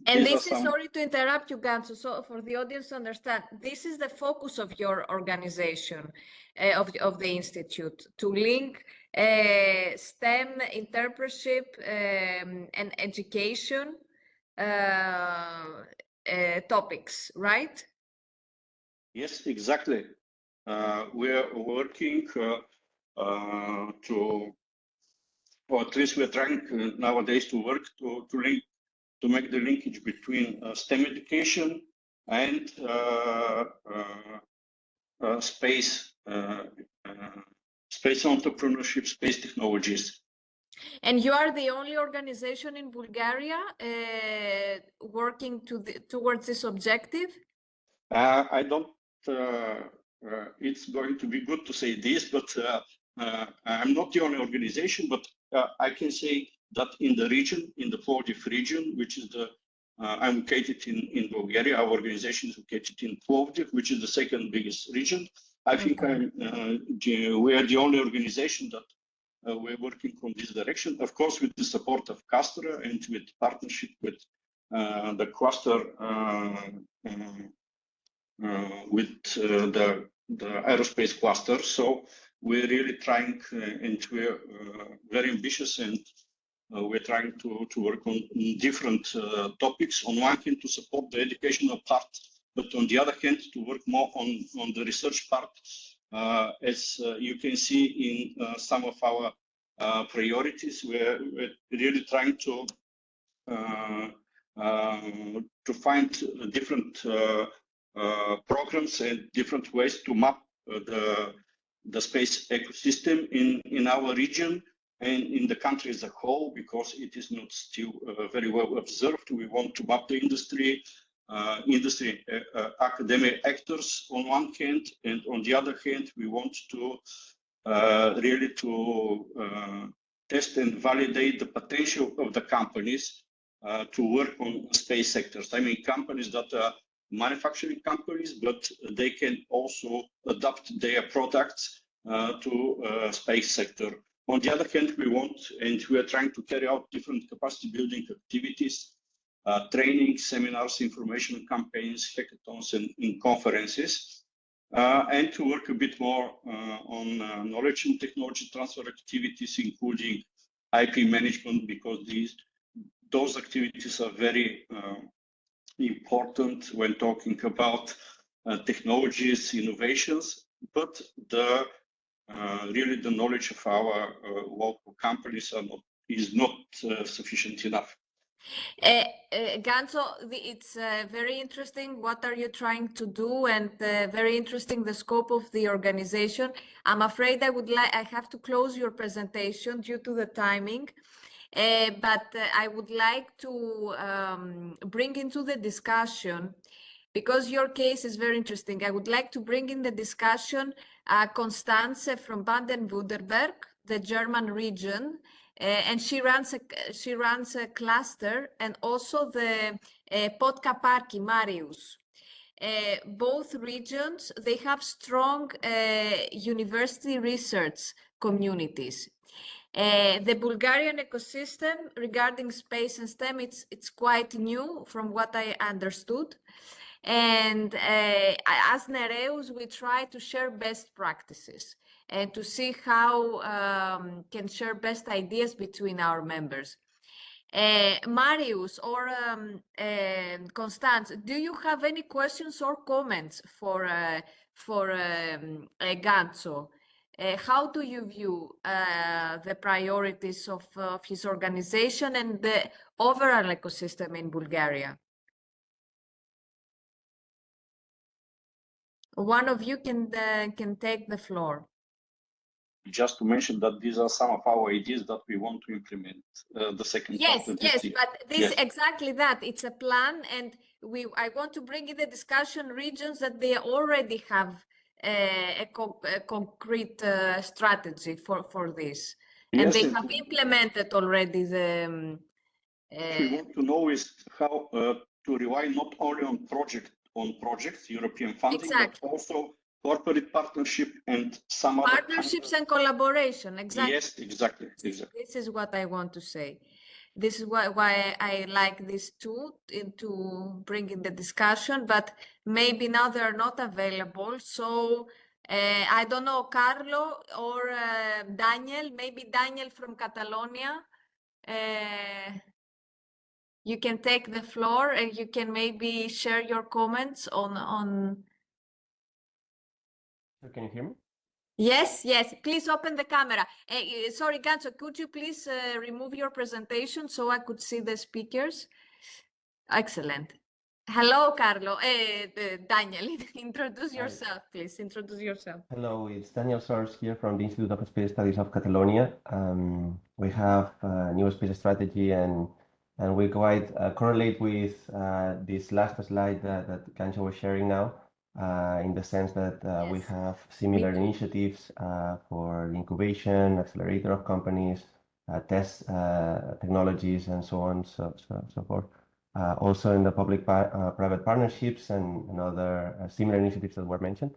and this is, sorry to interrupt you, Gansu, so for the audience to understand, this is the focus of your organization, of the Institute, to link STEM interpretership and education topics, right? Yes, exactly. We're working or at least we're trying nowadays to work to make the linkage between STEM education and space space entrepreneurship, space technologies. And you are the only organization in Bulgaria working towards this objective? I don't, it's going to be good to say this, but I'm not the only organization, but I can say that in the region, in the Plovdiv region, which is the, I'm located in Bulgaria, our organization is located in Plovdiv, which is the second biggest region. I think we are the only organization that we're working from this direction, of course, with the support of Castra and with partnership with the cluster with the aerospace cluster. So we're really trying, and we're very ambitious, and we're trying to work on different topics. On one hand, to support the educational part, but on the other hand, to work more on the research part. As you can see in some of our priorities, we're really trying to find different programs and different ways to map the space ecosystem in our region and in the country as a whole, because it is not still very well observed. We want to map the industry, academic actors on one hand, and on the other hand, we want to really to test and validate the potential of the companies to work on space sectors. I mean, companies that are manufacturing companies, but they can also adapt their products to space sector. On the other hand, we want, and we are trying to carry out different capacity building activities, training, seminars, information campaigns, hackathons, and conferences, and to work a bit more on knowledge and technology transfer activities, including IP management, because those activities are very important when talking about technologies, innovations, but really the knowledge of our local companies is not sufficient enough. Ganzo, it's very interesting. What are you trying to do? And very interesting the scope of the organization. I'm afraid I have to close your presentation due to the timing. But I would like to bring into the discussion, because your case is very interesting, I would like to bring in the discussion Constanze from Baden-Württemberg, the German region, and she runs a cluster, and also the Podkaparki, Marius. Both regions, they have strong university research communities. The Bulgarian ecosystem regarding space and STEM, it's quite new from what I understood. And as NEREUS, we try to share best practices and to see how can share best ideas between our members. Marius or Constance, do you have any questions or comments for Ganzo? How do you view the priorities of his organization and the overall ecosystem in Bulgaria? One of you can take the floor. Just to mention that these are some of our ideas that we want to implement. The second yes, part. Yes, but this exactly that. It's a plan, and I want to bring in the discussion regions that they already have a concrete strategy for this, and they have implemented already the. What we want to know is how to rely not only on projects, European funding, but also corporate partnership and some other partnerships and collaboration. Exactly. Yes, exactly. This is what I want to say. This is why I like this too, to bring in the discussion, but maybe now they're not available. So I don't know, Carlo or Daniel, maybe Daniel from Catalonia. You can take the floor and you can maybe share your comments on. Can you hear me? Yes, please open the camera. Sorry, Ganzo, could you please remove your presentation so I could see the speakers? Excellent. Hello, Carlo. Daniel, introduce Hi. yourself, please. Introduce yourself. Hello, it's Daniel Sors here from the Institute of Space Studies of Catalonia. We have a new space strategy and we quite correlate with this last slide that Kancha was sharing now, in the sense that we Yes. have similar too. initiatives for the incubation, accelerator of companies, test technologies, and so on, so forth. Also in the public-private partnerships and other similar initiatives that were mentioned.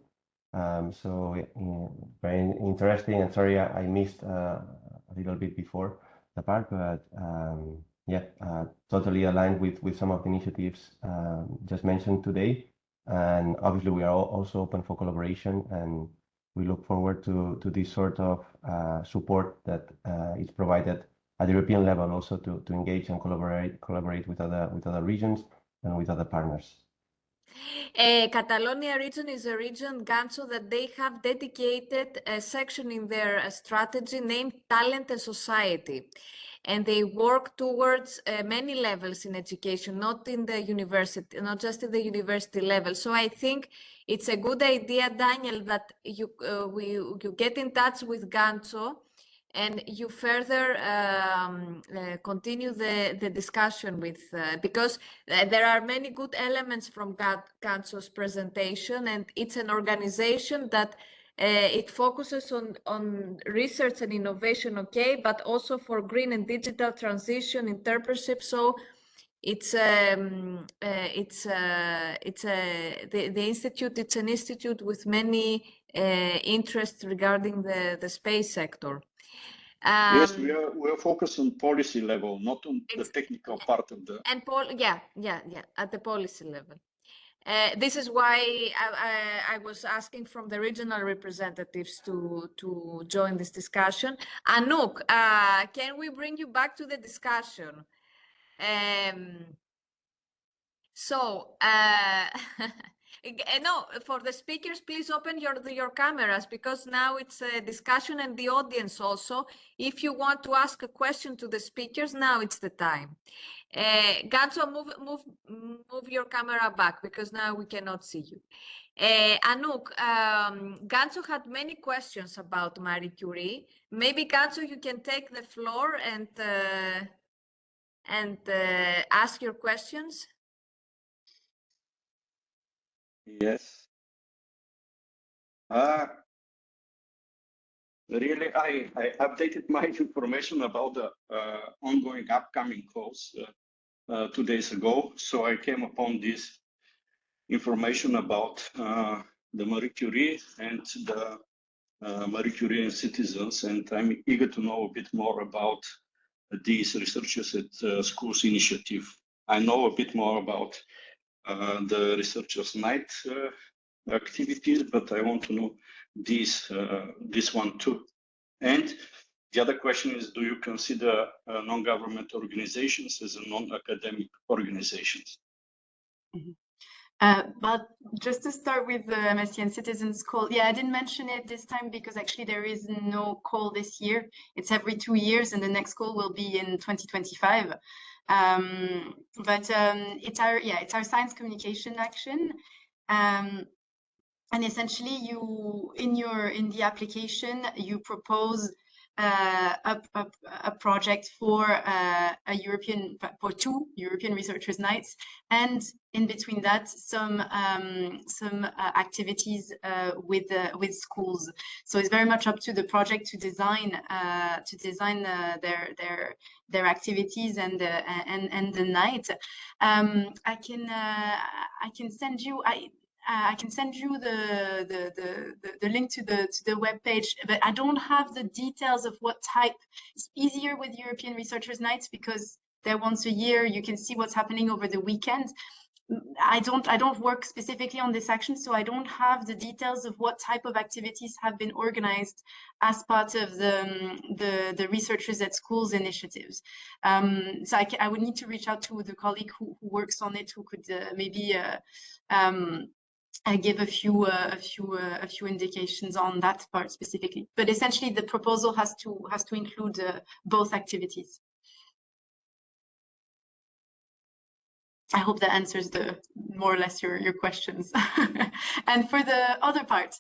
Very interesting, and sorry I missed a little bit before the part, but yeah, totally aligned with some of the initiatives just mentioned today. And obviously we are also open for collaboration, and we look forward to this sort of support that is provided at the European level, also to engage and collaborate with other regions and with other partners. Catalonia region is a region, Ganso, that they have dedicated a section in their strategy named Talent and Society. And they work towards many levels in education, not in the university, not just in the university level. So I think it's a good idea, Daniel, that you get in touch with Ganso and you further continue the discussion with, because there are many good elements from Ganso's presentation, and it's an organization that it focuses on research and innovation, okay, but also for green and digital transition, entrepreneurship. So it's the institute. It's an institute with many interests regarding the space sector. Yes, we are focused on policy level, not on the technical part of the. And yeah, at the policy level. This is why I was asking from the regional representatives to join this discussion. Anouk, can we bring you back to the discussion? No, for the speakers, please open your cameras, because now it's a discussion, and the audience also. If you want to ask a question to the speakers, now it's the time. Ganso, move your camera back, because now we cannot see you. Anouk, Ganso had many questions about Marie Curie. Maybe Ganso, you can take the floor and ask your questions. Yes. Really, I updated my information about the ongoing upcoming calls 2 days ago. So I came upon this information about the Marie Curie and the Marie Curie and citizens, and I'm eager to know a bit more about these Researchers at Schools initiative. I know a bit more about the Researchers Night activities, but I want to know this one too. And the other question is, do you consider non-government organizations as a non-academic organizations? But just to start with the MSc Citizens call, yeah, I didn't mention it this time because actually there is no call this year. It's every 2 years, and the next call will be in 2025. It's our science communication action. And essentially, in the application, you propose a project for two European Researchers Nights, and in between that, some activities with schools. So it's very much up to the project to design their activities and the night. I can send you. I can send you the link to the web page, but I don't have the details of what type. It's easier with European Researchers Nights because they're once a year. You can see what's happening over the weekend. I don't work specifically on this action, so I don't have the details of what type of activities have been organized as part of the Researchers at Schools initiatives. So I would need to reach out to the colleague who works on it, who could maybe I give a few indications on that part specifically, but essentially the proposal has to include both activities. I hope that answers the more or less your questions. And for the other part,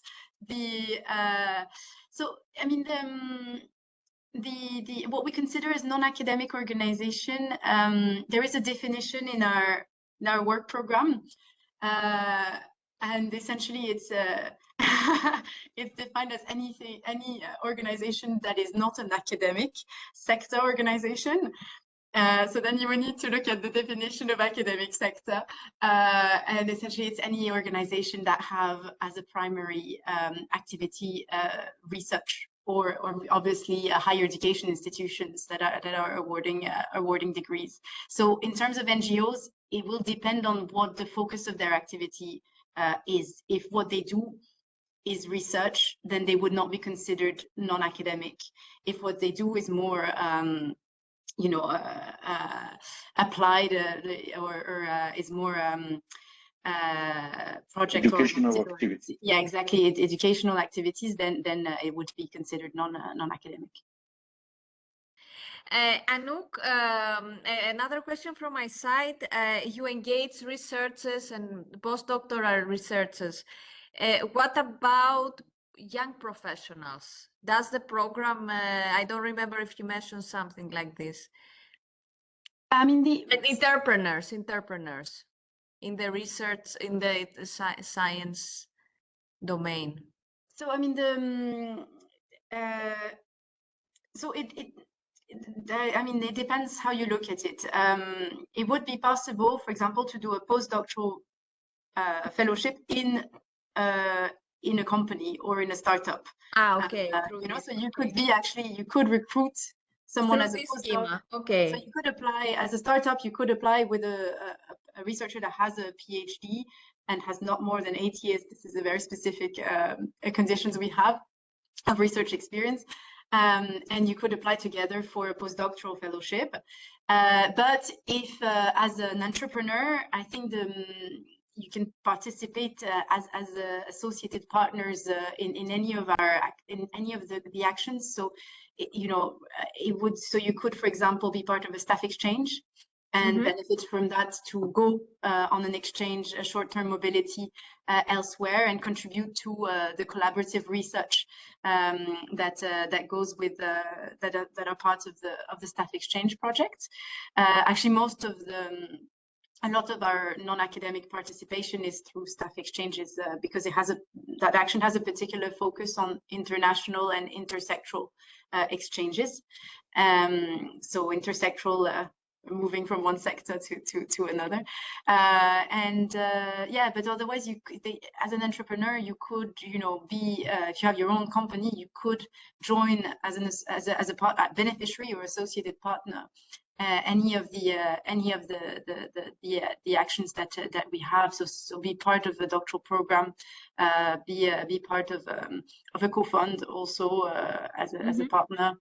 so I mean the what we consider as non-academic organization, there is a definition in our work program, and essentially it's it's defined as any organization that is not an academic sector organization. So then you will need to look at the definition of academic sector, and essentially it's any organization that have as a primary activity research, or obviously higher education institutions that are awarding degrees. So in terms of NGOs, it will depend on what the focus of their activity is. If what they do is research, then they would not be considered non-academic. If what they do is more applied or is more project educational activity. Yeah, exactly. Educational activities, then it would be considered non-academic. Anouk, another question from my side. You engage researchers and postdoctoral researchers. What about young professionals? Does the program, I don't remember if you mentioned something like this. I mean, and entrepreneurs in the research, in the science domain. So I mean, so I mean, it depends how you look at it. It would be possible, for example, to do a postdoctoral fellowship in a company or in a startup. Okay. So you could be you could recruit someone as a postdoc. Okay. So you could apply as a startup. You could apply with a researcher that has a PhD and has not more than 8 years. This is a very specific conditions we have of research experience. And you could apply together for a postdoctoral fellowship. But if as an entrepreneur, I think you can participate as associated partners in any of the actions. So so you could, for example, be part of a staff exchange and benefit from that to go on an exchange, a short-term mobility elsewhere, and contribute to the collaborative research that goes with that are parts of the staff exchange project. Actually, a lot of our non-academic participation is through staff exchanges because that action has a particular focus on international and intersectoral exchanges. So intersectoral, moving from one sector to another, but otherwise as an entrepreneur you could be if you have your own company, you could join as a beneficiary or associated partner any of the actions that we have. So be part of the doctoral program, be part of a co-fund also as a partner.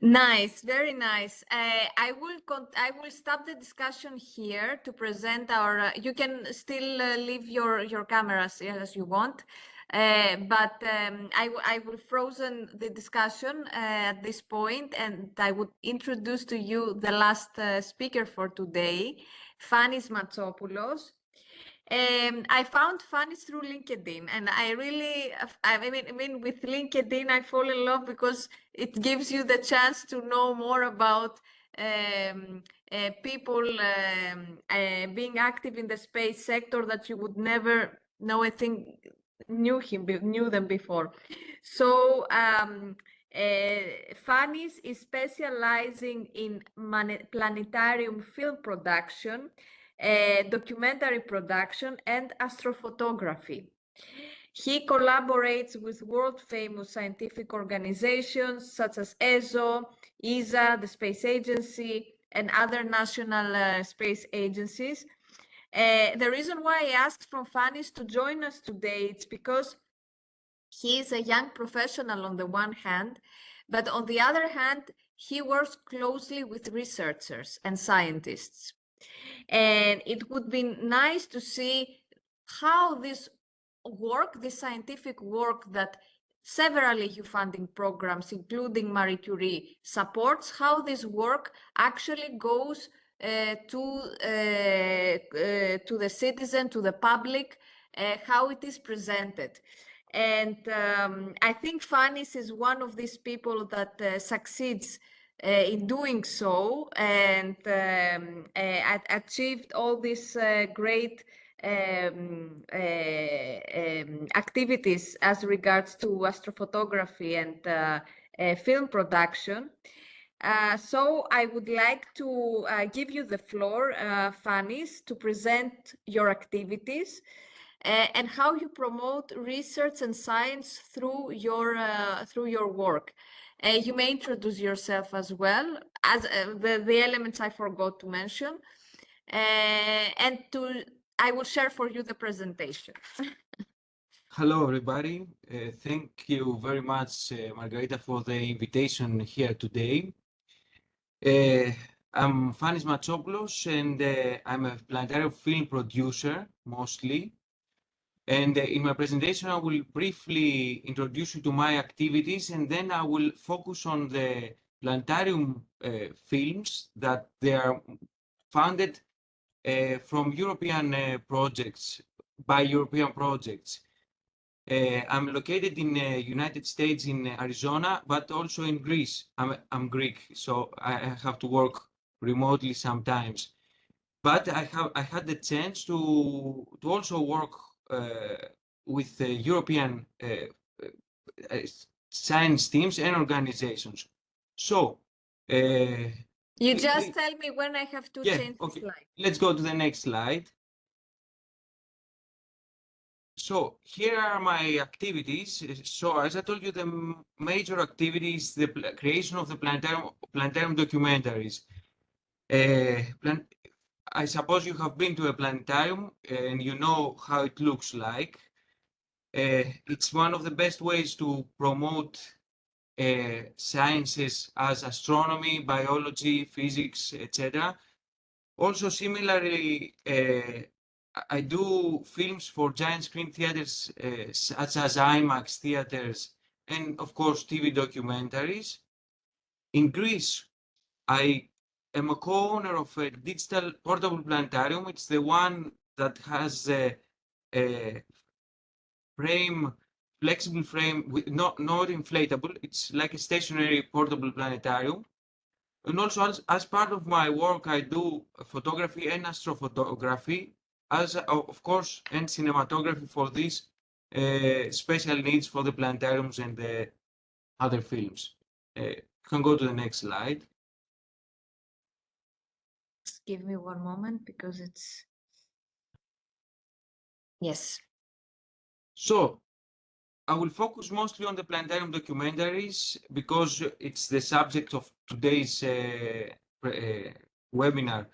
Nice, very nice. I will stop the discussion here to present our. You can still leave your cameras as you want, but I will frozen the discussion at this point, and I would introduce to you the last speaker for today, Fannis Matsopoulos. I found Fannis through LinkedIn, and I mean, with LinkedIn, I fall in love because it gives you the chance to know more about people being active in the space sector that you would never know. I think knew them before. So Fannis is specializing in planetarium film production, documentary production, and astrophotography. He collaborates with world-famous scientific organizations such as ESO, ESA, the Space Agency, and other national space agencies. The reason why I asked from Fannis to join us today, it's because he is a young professional on the one hand, but on the other hand, he works closely with researchers and scientists. And it would be nice to see how this scientific work that several EU funding programs, including Marie Curie, supports, how this work actually goes to the citizen, to the public, how it is presented. And I think Fanis is one of these people that succeeds in doing so, and achieved all these great activities as regards to astrophotography and film production. So I would like to give you the floor, Fanis, to present your activities and how you promote research and science through your work. You may introduce yourself as well as the elements I forgot to mention, and I will share for you the presentation. Hello, everybody. Thank you very much, Margarita, for the invitation here today. I'm Fanis Matsopoulos, and I'm a planetarium film producer, mostly. And in my presentation, I will briefly introduce you to my activities, and then I will focus on the planetarium films that they are funded from European projects, by European projects. I'm located in the United States, in Arizona, but also in Greece. I'm Greek, so I have to work remotely sometimes. But I had the chance to also work with European science teams and organizations. So you just tell me when I have to change the slide. Let's go to the next slide. So here are my activities. So as I told you, the major activity is the creation of the planetarium documentaries. I suppose you have been to a planetarium and you know how it looks like. It's one of the best ways to promote sciences as astronomy, biology, physics, etc. Also, similarly, I do films for giant screen theaters such as IMAX theaters and, of course, TV documentaries. In Greece, I am a co-owner of a digital portable planetarium. It's the one that has a frame, flexible frame, with not inflatable. It's like a stationary portable planetarium. And also, as part of my work, I do photography and astrophotography, as of course, and cinematography for these special needs for the planetariums and the other films. You can go to the next slide. Just give me one moment because it's... Yes. So, I will focus mostly on the planetarium documentaries because it's the subject of today's webinar.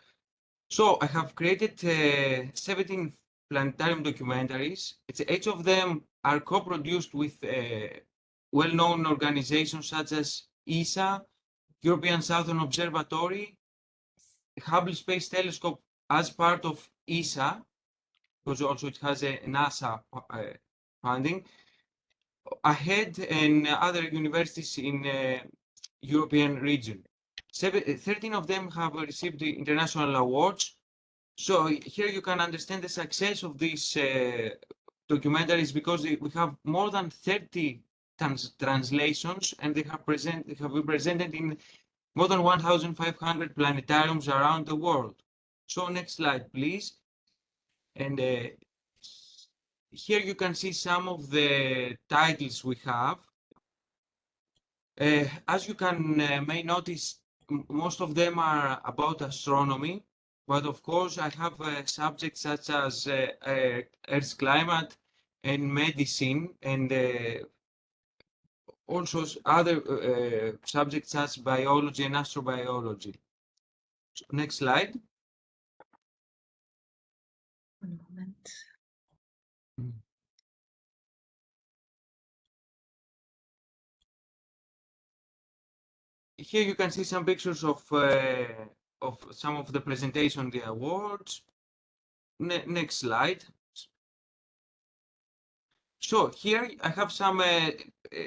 So I have created 17 planetarium documentaries. Each of them are co-produced with well-known organizations such as ESA, European Southern Observatory, Hubble Space Telescope as part of ESA, because also it has a NASA funding, ahead, and other universities in European region. 13 of them have received the international awards. So here you can understand the success of these documentaries because we have more than 30 translations, and they have been presented in more than 1,500 planetariums around the world. So next slide, please. And here you can see some of the titles we have. As you may notice, most of them are about astronomy, but of course I have subjects such as Earth's climate and medicine, and also other subjects such as biology and astrobiology. So, next slide. One moment. Here you can see some pictures of some of the presentation, the awards. Next slide. So here I have some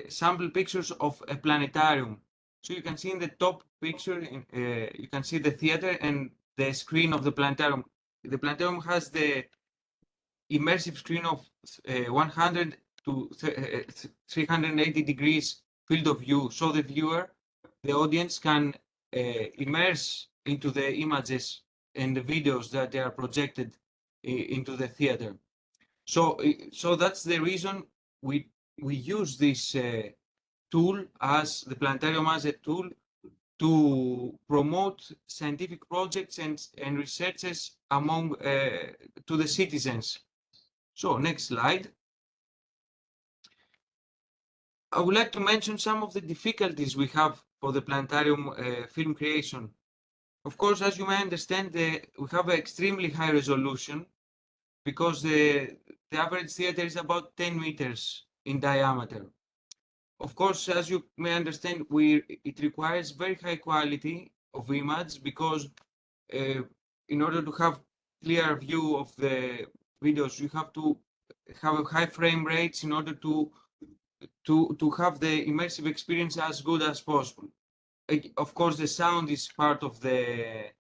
sample pictures of a planetarium. So you can see in the top picture, you can see the theater and the screen of the planetarium. The planetarium has the immersive screen of 100 to 380 degrees field of view. So the viewer, the audience can immerse into the images and the videos that they are projected into the theater. So that's the reason we use this tool as the planetarium as a tool to promote scientific projects and researches among to the citizens. So next slide. I would like to mention some of the difficulties we have for the planetarium film creation. Of course, as you may understand, we have an extremely high resolution because the average theater is about 10 meters in diameter. Of course, as you may understand, it requires very high quality of image because in order to have clear view of the videos, you have to have a high frame rates in order to have the immersive experience as good as possible. Of course, the sound is part of the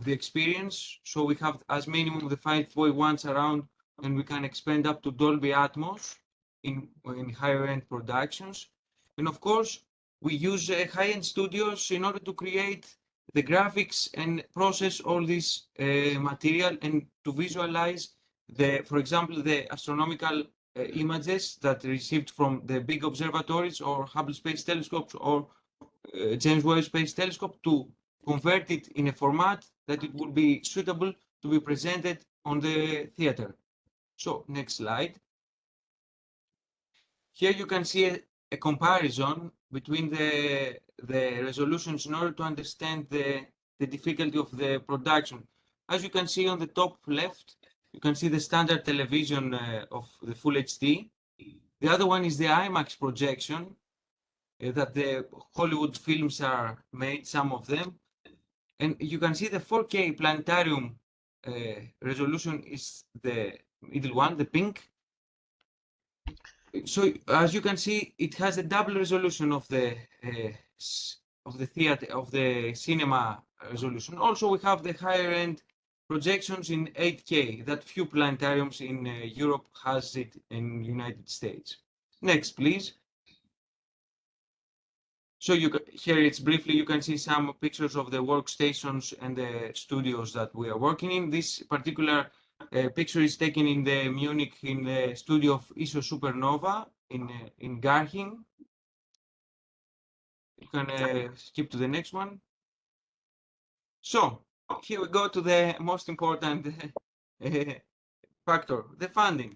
experience, so we have as minimum the 5.1 surround, and we can expand up to Dolby Atmos in higher end productions. And of course, we use high-end studios in order to create the graphics and process all this material and to visualize for example, the astronomical images that received from the big observatories or Hubble Space Telescopes or James Webb Space Telescope to convert it in a format that it would be suitable to be presented on the theater. So next slide. Here you can see a comparison between the resolutions in order to understand the difficulty of the production. As you can see on the top left, you can see the standard television of the Full HD. The other one is the IMAX projection that the Hollywood films are made, some of them. And you can see the 4K planetarium resolution is the middle one, the pink. So as you can see, it has a double resolution of the theater, of the cinema resolution. Also, we have the higher end projections in 8K that few planetariums in Europe has it in United States. Next, please. So here it's briefly, you can see some pictures of the workstations and the studios that we are working in. This particular picture is taken in the Munich in the studio of ISO Supernova in Garching. You can skip to the next one. So here we go to the most important factor, the funding.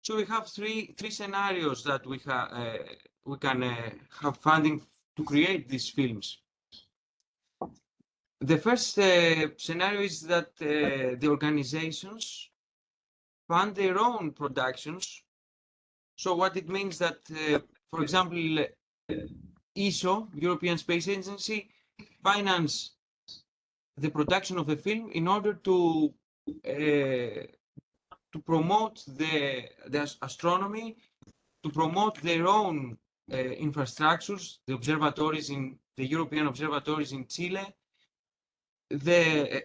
So we have three scenarios that we can have funding to create these films. The first scenario is that the organizations fund their own productions. So what it means that, for example, ESO, European Space Agency, finance the production of a film in order to promote the astronomy, to promote their own infrastructures, the observatories in the European observatories in Chile,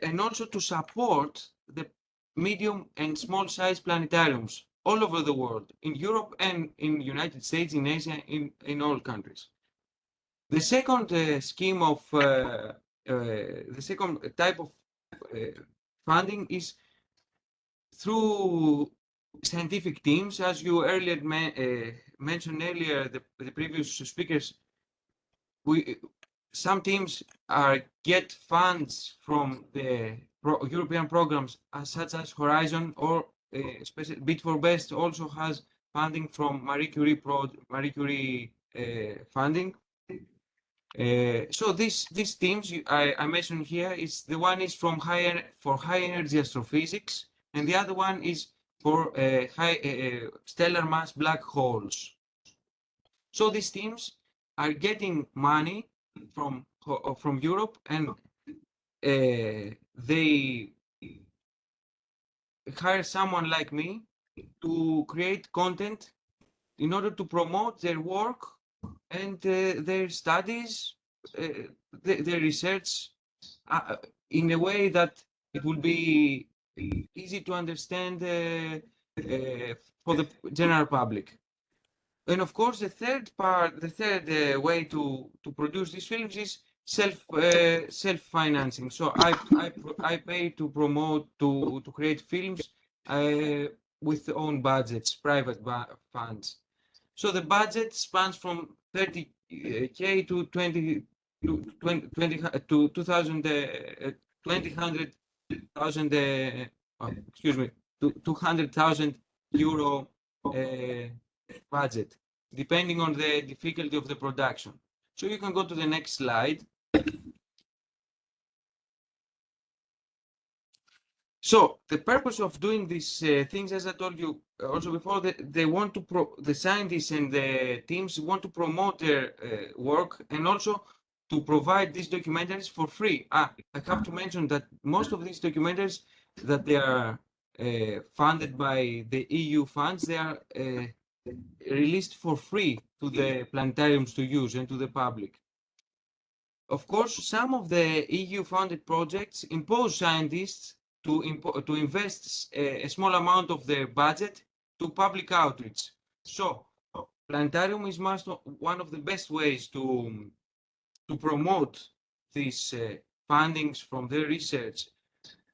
and also to support the medium and small size planetariums all over the world, in Europe and in the United States, in Asia, in all countries. The second scheme of, the second type of funding is through scientific teams. As you earlier mentioned earlier, the previous speakers, some teams get funds from the European programs such as Horizon, or Bid for Best also has funding from Marie Curie funding. So these teams I mentioned here is the one is from for high energy astrophysics, and the other one is for stellar mass black holes. So these teams are getting money from Europe, and they hire someone like me to create content in order to promote their work and their studies, their research in a way that it will be easy to understand for the general public. And of course, the third way to produce these films is self-financing. So I pay to promote to create films with own budgets, private funds. So the budget spans from 30K to 20 to 200,000 euro budget, depending on the difficulty of the production. So you can go to the next slide. So the purpose of doing these things, as I told you also before, they want to the scientists and the teams want to promote their work and also to provide these documentaries for free. I have to mention that most of these documentaries that they are funded by the EU funds, they are released for free to the planetariums to use and to the public. Of course, some of the EU-funded projects impose scientists to invest a small amount of their budget to public outreach. So, planetarium is one of the best ways to promote these fundings from their research.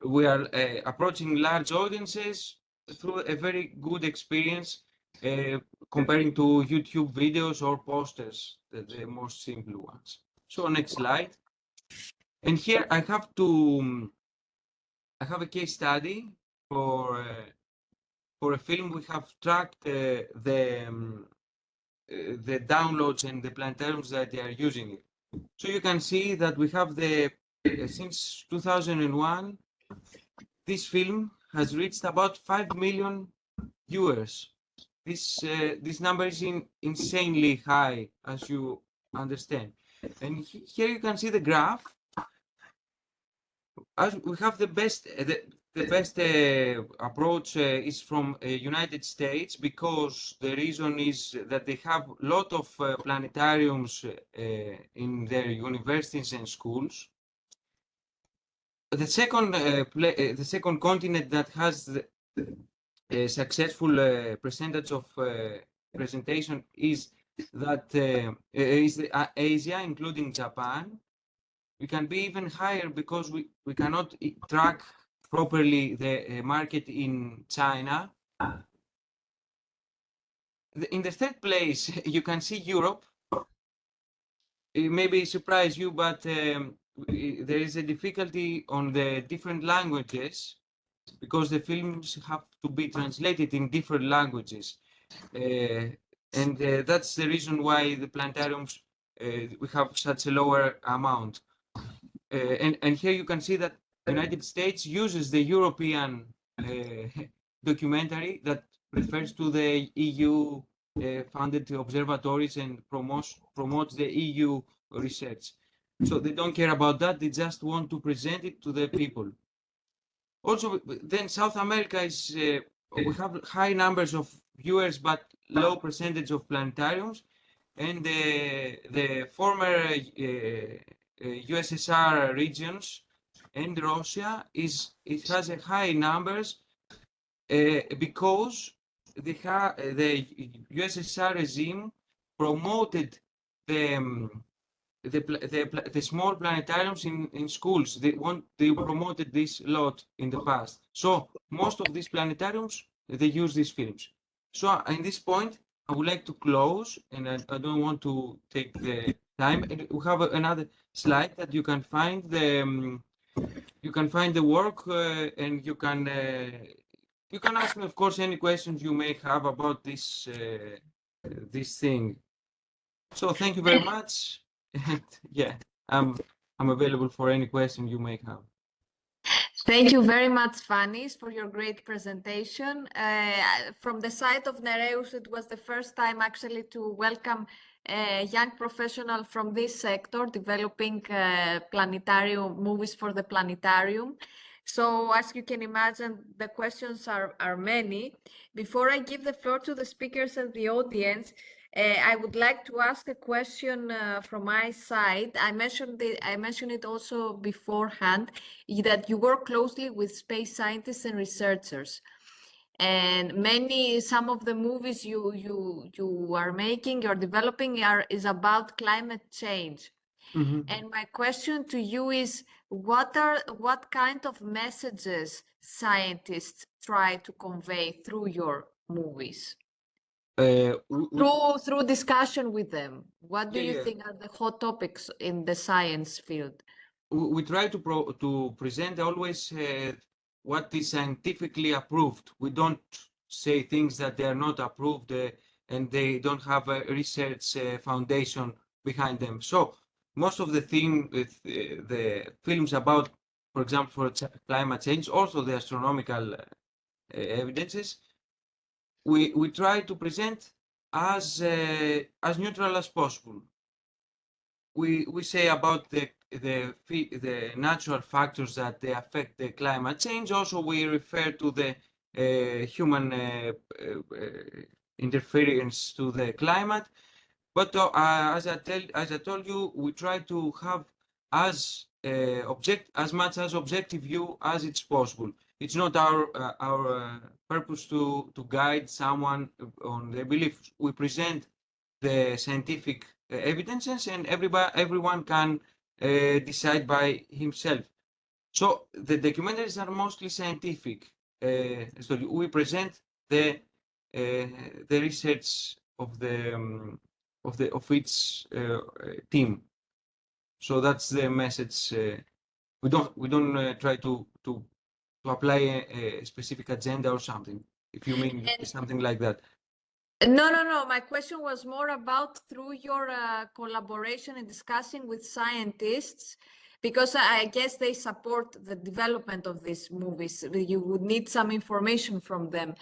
We are approaching large audiences through a very good experience comparing to YouTube videos or posters, the most simple ones. So next slide. And here I have a case study for a film. We have tracked the downloads and the planetariums that they are using it. So you can see that we have since 2001, this film has reached about 5 million viewers. This number is insanely high, as you understand. And here you can see the graph. As we have the best approach is from United States, because the reason is that they have a lot of planetariums in their universities and schools. The second continent that has a successful percentage of presentation is Asia, including Japan. We can be even higher because we cannot track properly the market in China. In the third place, you can see Europe. It maybe surprise you, but there is a difficulty on the different languages because the films have to be translated in different languages. And that's the reason why the planetariums, we have such a lower amount. And here you can see that the United States uses the European documentary that refers to the EU funded observatories and promotes the EU research. So they don't care about that, they just want to present it to the people. Also, then South America is, we have high numbers of viewers but low percentage of planetariums, and the former USSR regions and Russia it has a high numbers because the USSR regime promoted the small planetariums in schools. They promoted this a lot in the past. So most of these planetariums, they use these films. So in this point, I would like to close, and I don't want to take the time. And we have another slide that you can find the work, and you can ask me, of course, any questions you may have about this thing. So thank you very much. And yeah, I'm available for any question you may have. Thank you very much, Fanis, for your great presentation. From the side of NEREUS, it was the first time actually to welcome a young professional from this sector developing planetarium movies for the planetarium. So as you can imagine, the questions are many. Before I give the floor to the speakers and the audience, I would like to ask a question from my side. I mentioned it also beforehand, that you work closely with space scientists and researchers. And some of the movies you are making, you're developing is about climate change. And my question to you is, what kind of messages scientists try to convey through your movies? Through discussion with them. What do you think are the hot topics in the science field? We try to present always what is scientifically approved. We don't say things that they are not approved and they don't have a research foundation behind them. So most of the the films about, for example, for climate change, also the astronomical evidences, we try to present as neutral as possible. We say about the natural factors that they affect the climate change. Also, we refer to the human interference to the climate. But as I told you, we try to have as much as objective view as it's possible. It's not our purpose to guide someone on their beliefs. We present the scientific evidences, and everyone can decide by himself. So the documentaries are mostly scientific. So we present the research of each team. So that's the message. We don't try to apply a specific agenda or something. If you mean something like that. No. My question was more about through your collaboration and discussing with scientists, because I guess they support the development of these movies. You would need some information from them.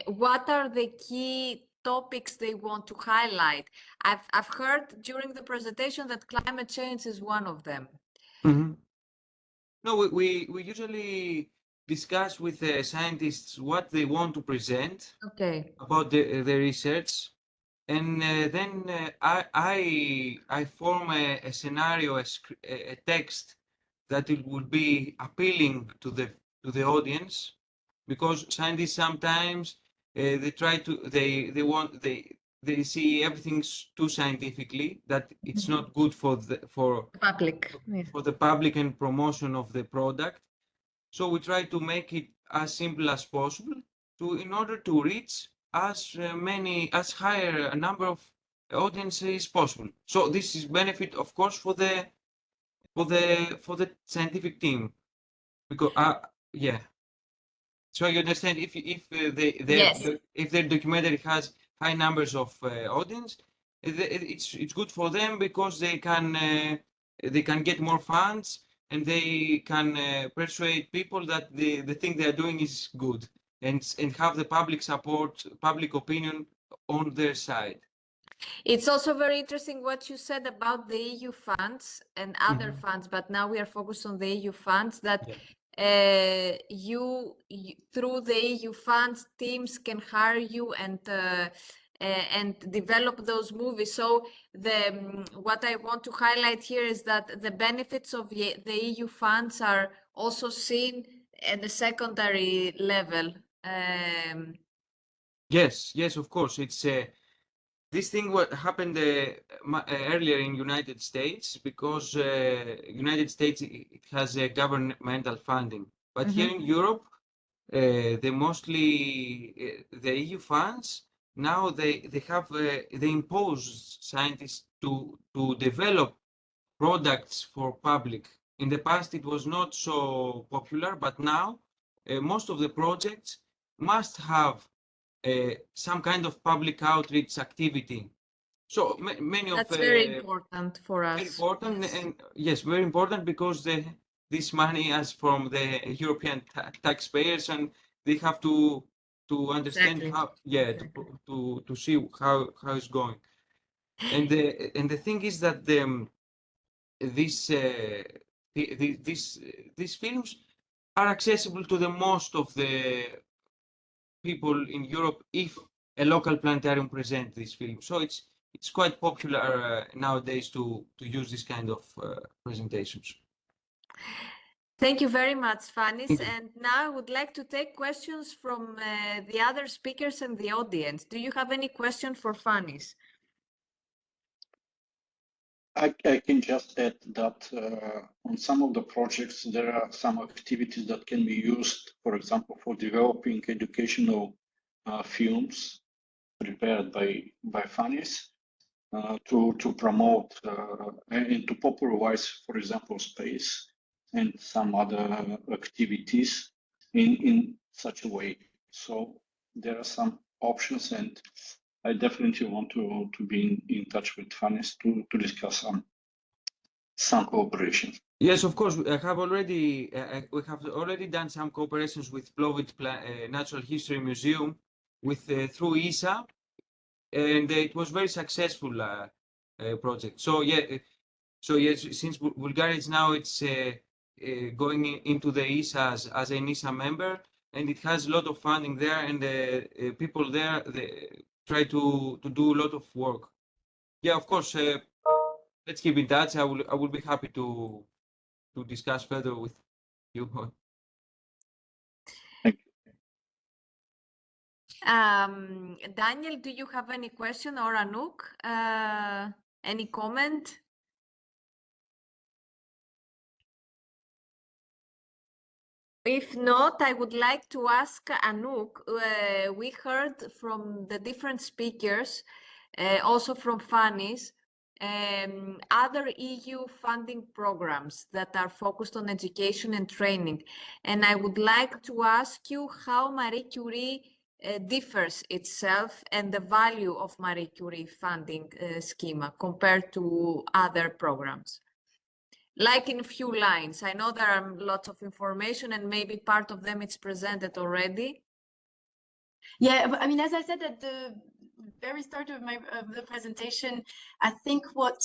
What are the key topics they want to highlight? I've heard during the presentation that climate change is one of them. No, we usually discuss with the scientists what they want to present about the research, and then I form a scenario, a text that it would be appealing to the audience, because scientists sometimes they see everything too scientifically, that it's not good for the public and promotion of the product. So we try to make it as simple as possible in order to reach as higher a number of audiences possible. So this is benefit, of course, for the scientific team, because So you understand, if their documentary has high numbers of audience, it's good for them, because they can get more funds, and they can persuade people that the thing they are doing is good, and have the public support, public opinion on their side. It's also very interesting what you said about the EU funds and other funds, but now we are focused on the EU funds, that you through the EU funds, teams can hire you and develop those movies. So what I want to highlight here is that the benefits of the EU funds are also seen at the secondary level. Yes, of course. It's this thing what happened earlier in United States, because United States it has a governmental funding, but here in Europe, they mostly the EU funds now they impose scientists to develop products for public. In the past, it was not so popular, but now most of the projects must have some kind of public outreach activity. So many of that's very important for us. Very important, and yes, very important, because this money is from the European taxpayers, and they have to understand how to see how it's going. And the thing is that these films are accessible to the most of the people in Europe if a local planetarium presents this film. So it's quite popular nowadays to use this kind of presentations. Thank you very much, Fanis. And now I would like to take questions from the other speakers and the audience. Do you have any question for Fanis? I can just add that on some of the projects, there are some activities that can be used, for example, for developing educational films prepared by Fanis to promote and to popularize, for example, space and some other activities in such a way. So there are some options, and I definitely want to be in touch with Fanis to discuss some cooperation. Yes, of course. We have already done some cooperations with Plovdiv Natural History Museum through ESA, and it was very successful project. So yes, since Bulgaria is now going into the ESA as an ESA member, and it has a lot of funding there, and people there try to do a lot of work. Yeah, of course. Let's keep in touch. I will be happy to discuss further with you. Thank you. Daniel, do you have any question, or Anouk? Any comment? If not, I would like to ask Anouk. We heard from the different speakers, also from Fanis, other EU funding programs that are focused on education and training. And I would like to ask you how Marie Curie differs itself and the value of Marie Curie funding schema compared to other programs. Like in a few lines. I know there are lots of information and maybe part of them it's presented already. Yeah, I mean, as I said at the very start of the presentation, I think what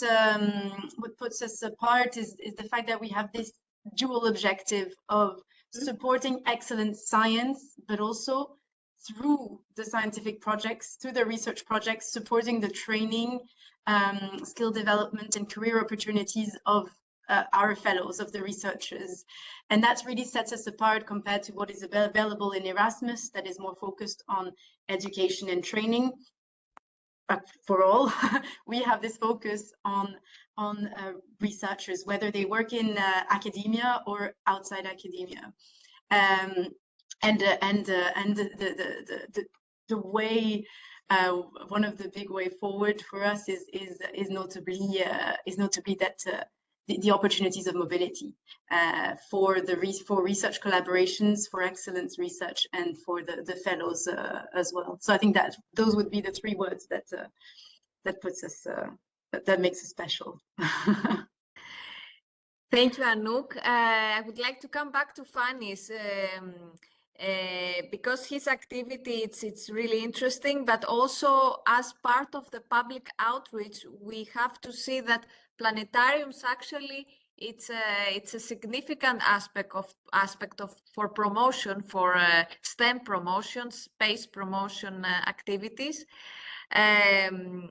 puts us apart is the fact that we have this dual objective of supporting excellent science, but also through the scientific projects, through the research projects, supporting the training, skill development and career opportunities of our fellows, of the researchers. And that really sets us apart compared to what is available in Erasmus, that is more focused on education and training. For all, we have this focus on researchers, whether they work in academia or outside academia. And the way, one of the big way forward for us is notably that the opportunities of mobility for research collaborations, for excellence research, and for the fellows as well. So I think that those would be the three words that puts us that makes us special. Thank you, Anouk. I would like to come back to Fanis because his activity, it's really interesting, but also as part of the public outreach, we have to see that planetariums actually, it's a significant aspect of for promotion, for STEM promotion, space promotion activities. In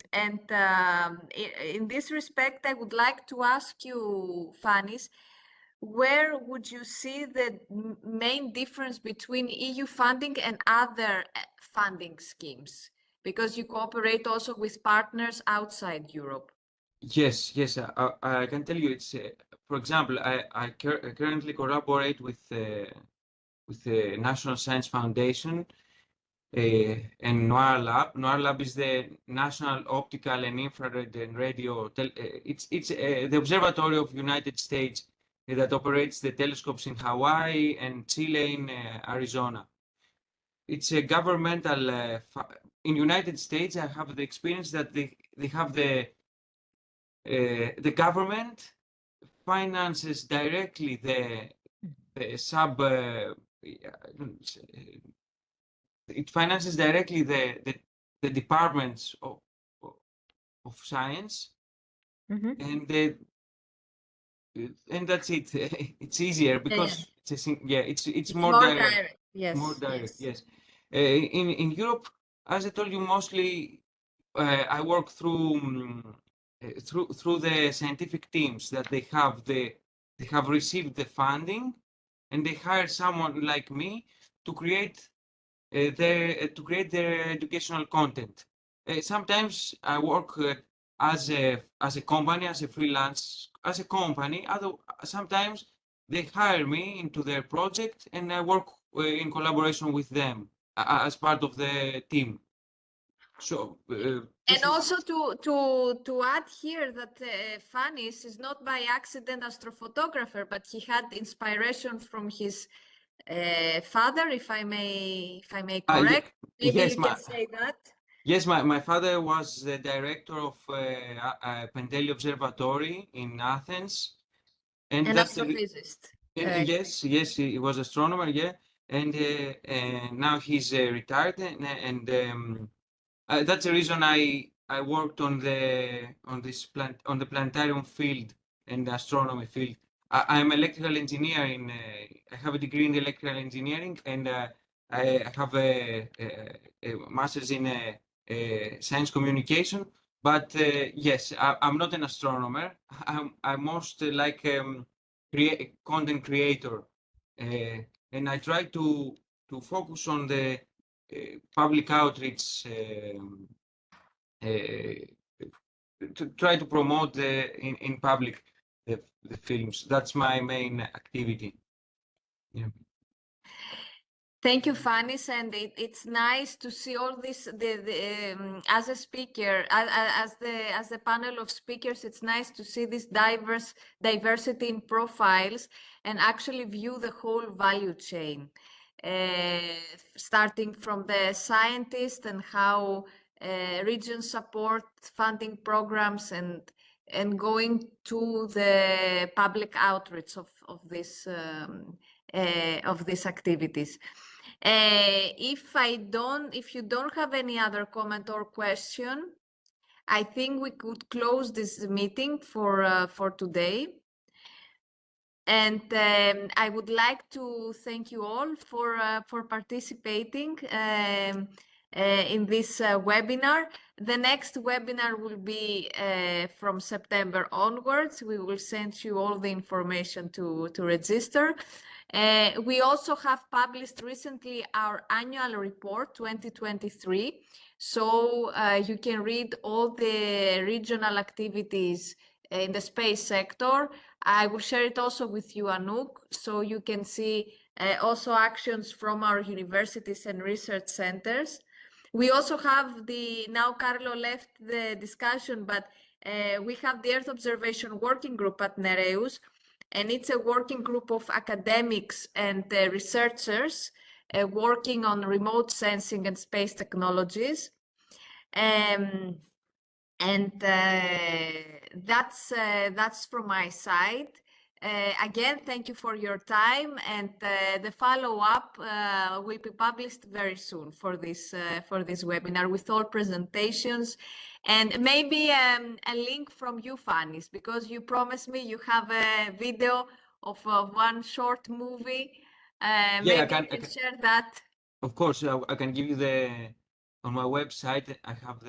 this respect, I would like to ask you, Fanis, where would you see the main difference between EU funding and other funding schemes? Because you cooperate also with partners outside Europe. Yes, I can tell you. It's for example, I currently collaborate with the National Science Foundation and NOIR Lab. NOIR Lab is the National Optical and Infrared and Radio. It's the Observatory of United States that operates the telescopes in Hawaii and Chile in Arizona. It's a governmental. In United States, I have the experience that they have the government finances directly the sub. It finances directly the departments of science, Mm-hmm. and and that's it. It's easier because it's more more direct. direct. Yes. More direct, Yes. yes. In Europe, as I told you, mostly I work through the scientific teams that they have received the funding, and they hire someone like me to create their educational content. Sometimes I work as a company, as a freelance, as a company. Sometimes they hire me into their project, and I work in collaboration with them as part of the team. So And also to add here that Fanis is not by accident astrophotographer, but he had inspiration from his father, if I may correct. Maybe yes, you can say that. Yes, my father was the director of Penteli Observatory in Athens, and An that's astrophysicist. yes, he was astronomer, yeah, and now he's retired, and that's the reason I worked on the planetarium field and the astronomy field. I'm electrical engineer I have a degree in electrical engineering, and I have a master's in science communication. But yes, I'm not an astronomer. I'm most like content creator, and I try to focus on the public outreach to try to promote in public the films. That's my main activity. Yeah. Thank you, Fanis, and it's nice to see all this. As a speaker, as the panel of speakers, it's nice to see this diversity in profiles and actually view the whole value chain, starting from the scientist and how regions support funding programs and going to the public outreach of these activities. If you don't have any other comment or question, I think we could close this meeting for today. And I would like to thank you all for participating in this webinar. The next webinar will be from September onwards. We will send you all the information to register. We also have published recently our annual report 2023. So you can read all the regional activities in the space sector. I will share it also with you, Anouk, so you can see also actions from our universities and research centers. We also have now Carlo left the discussion, but we have the Earth Observation Working Group at NEREUS, and it's a working group of academics and researchers working on remote sensing and space technologies. And that's from my side. Again, thank you for your time, and the follow-up will be published very soon for this webinar with all presentations, and maybe a link from you, Fanis, because you promised me you have a video of one short movie. Maybe you can share that. Of course, I can give you on my website. I have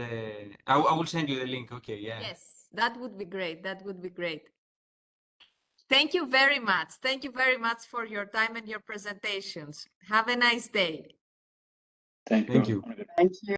I will send you the link. Okay, yeah. Yes, that would be great. That would be great. Thank you very much. Thank you very much for your time and your presentations. Have a nice day. Thank you. Thank you. Thank you.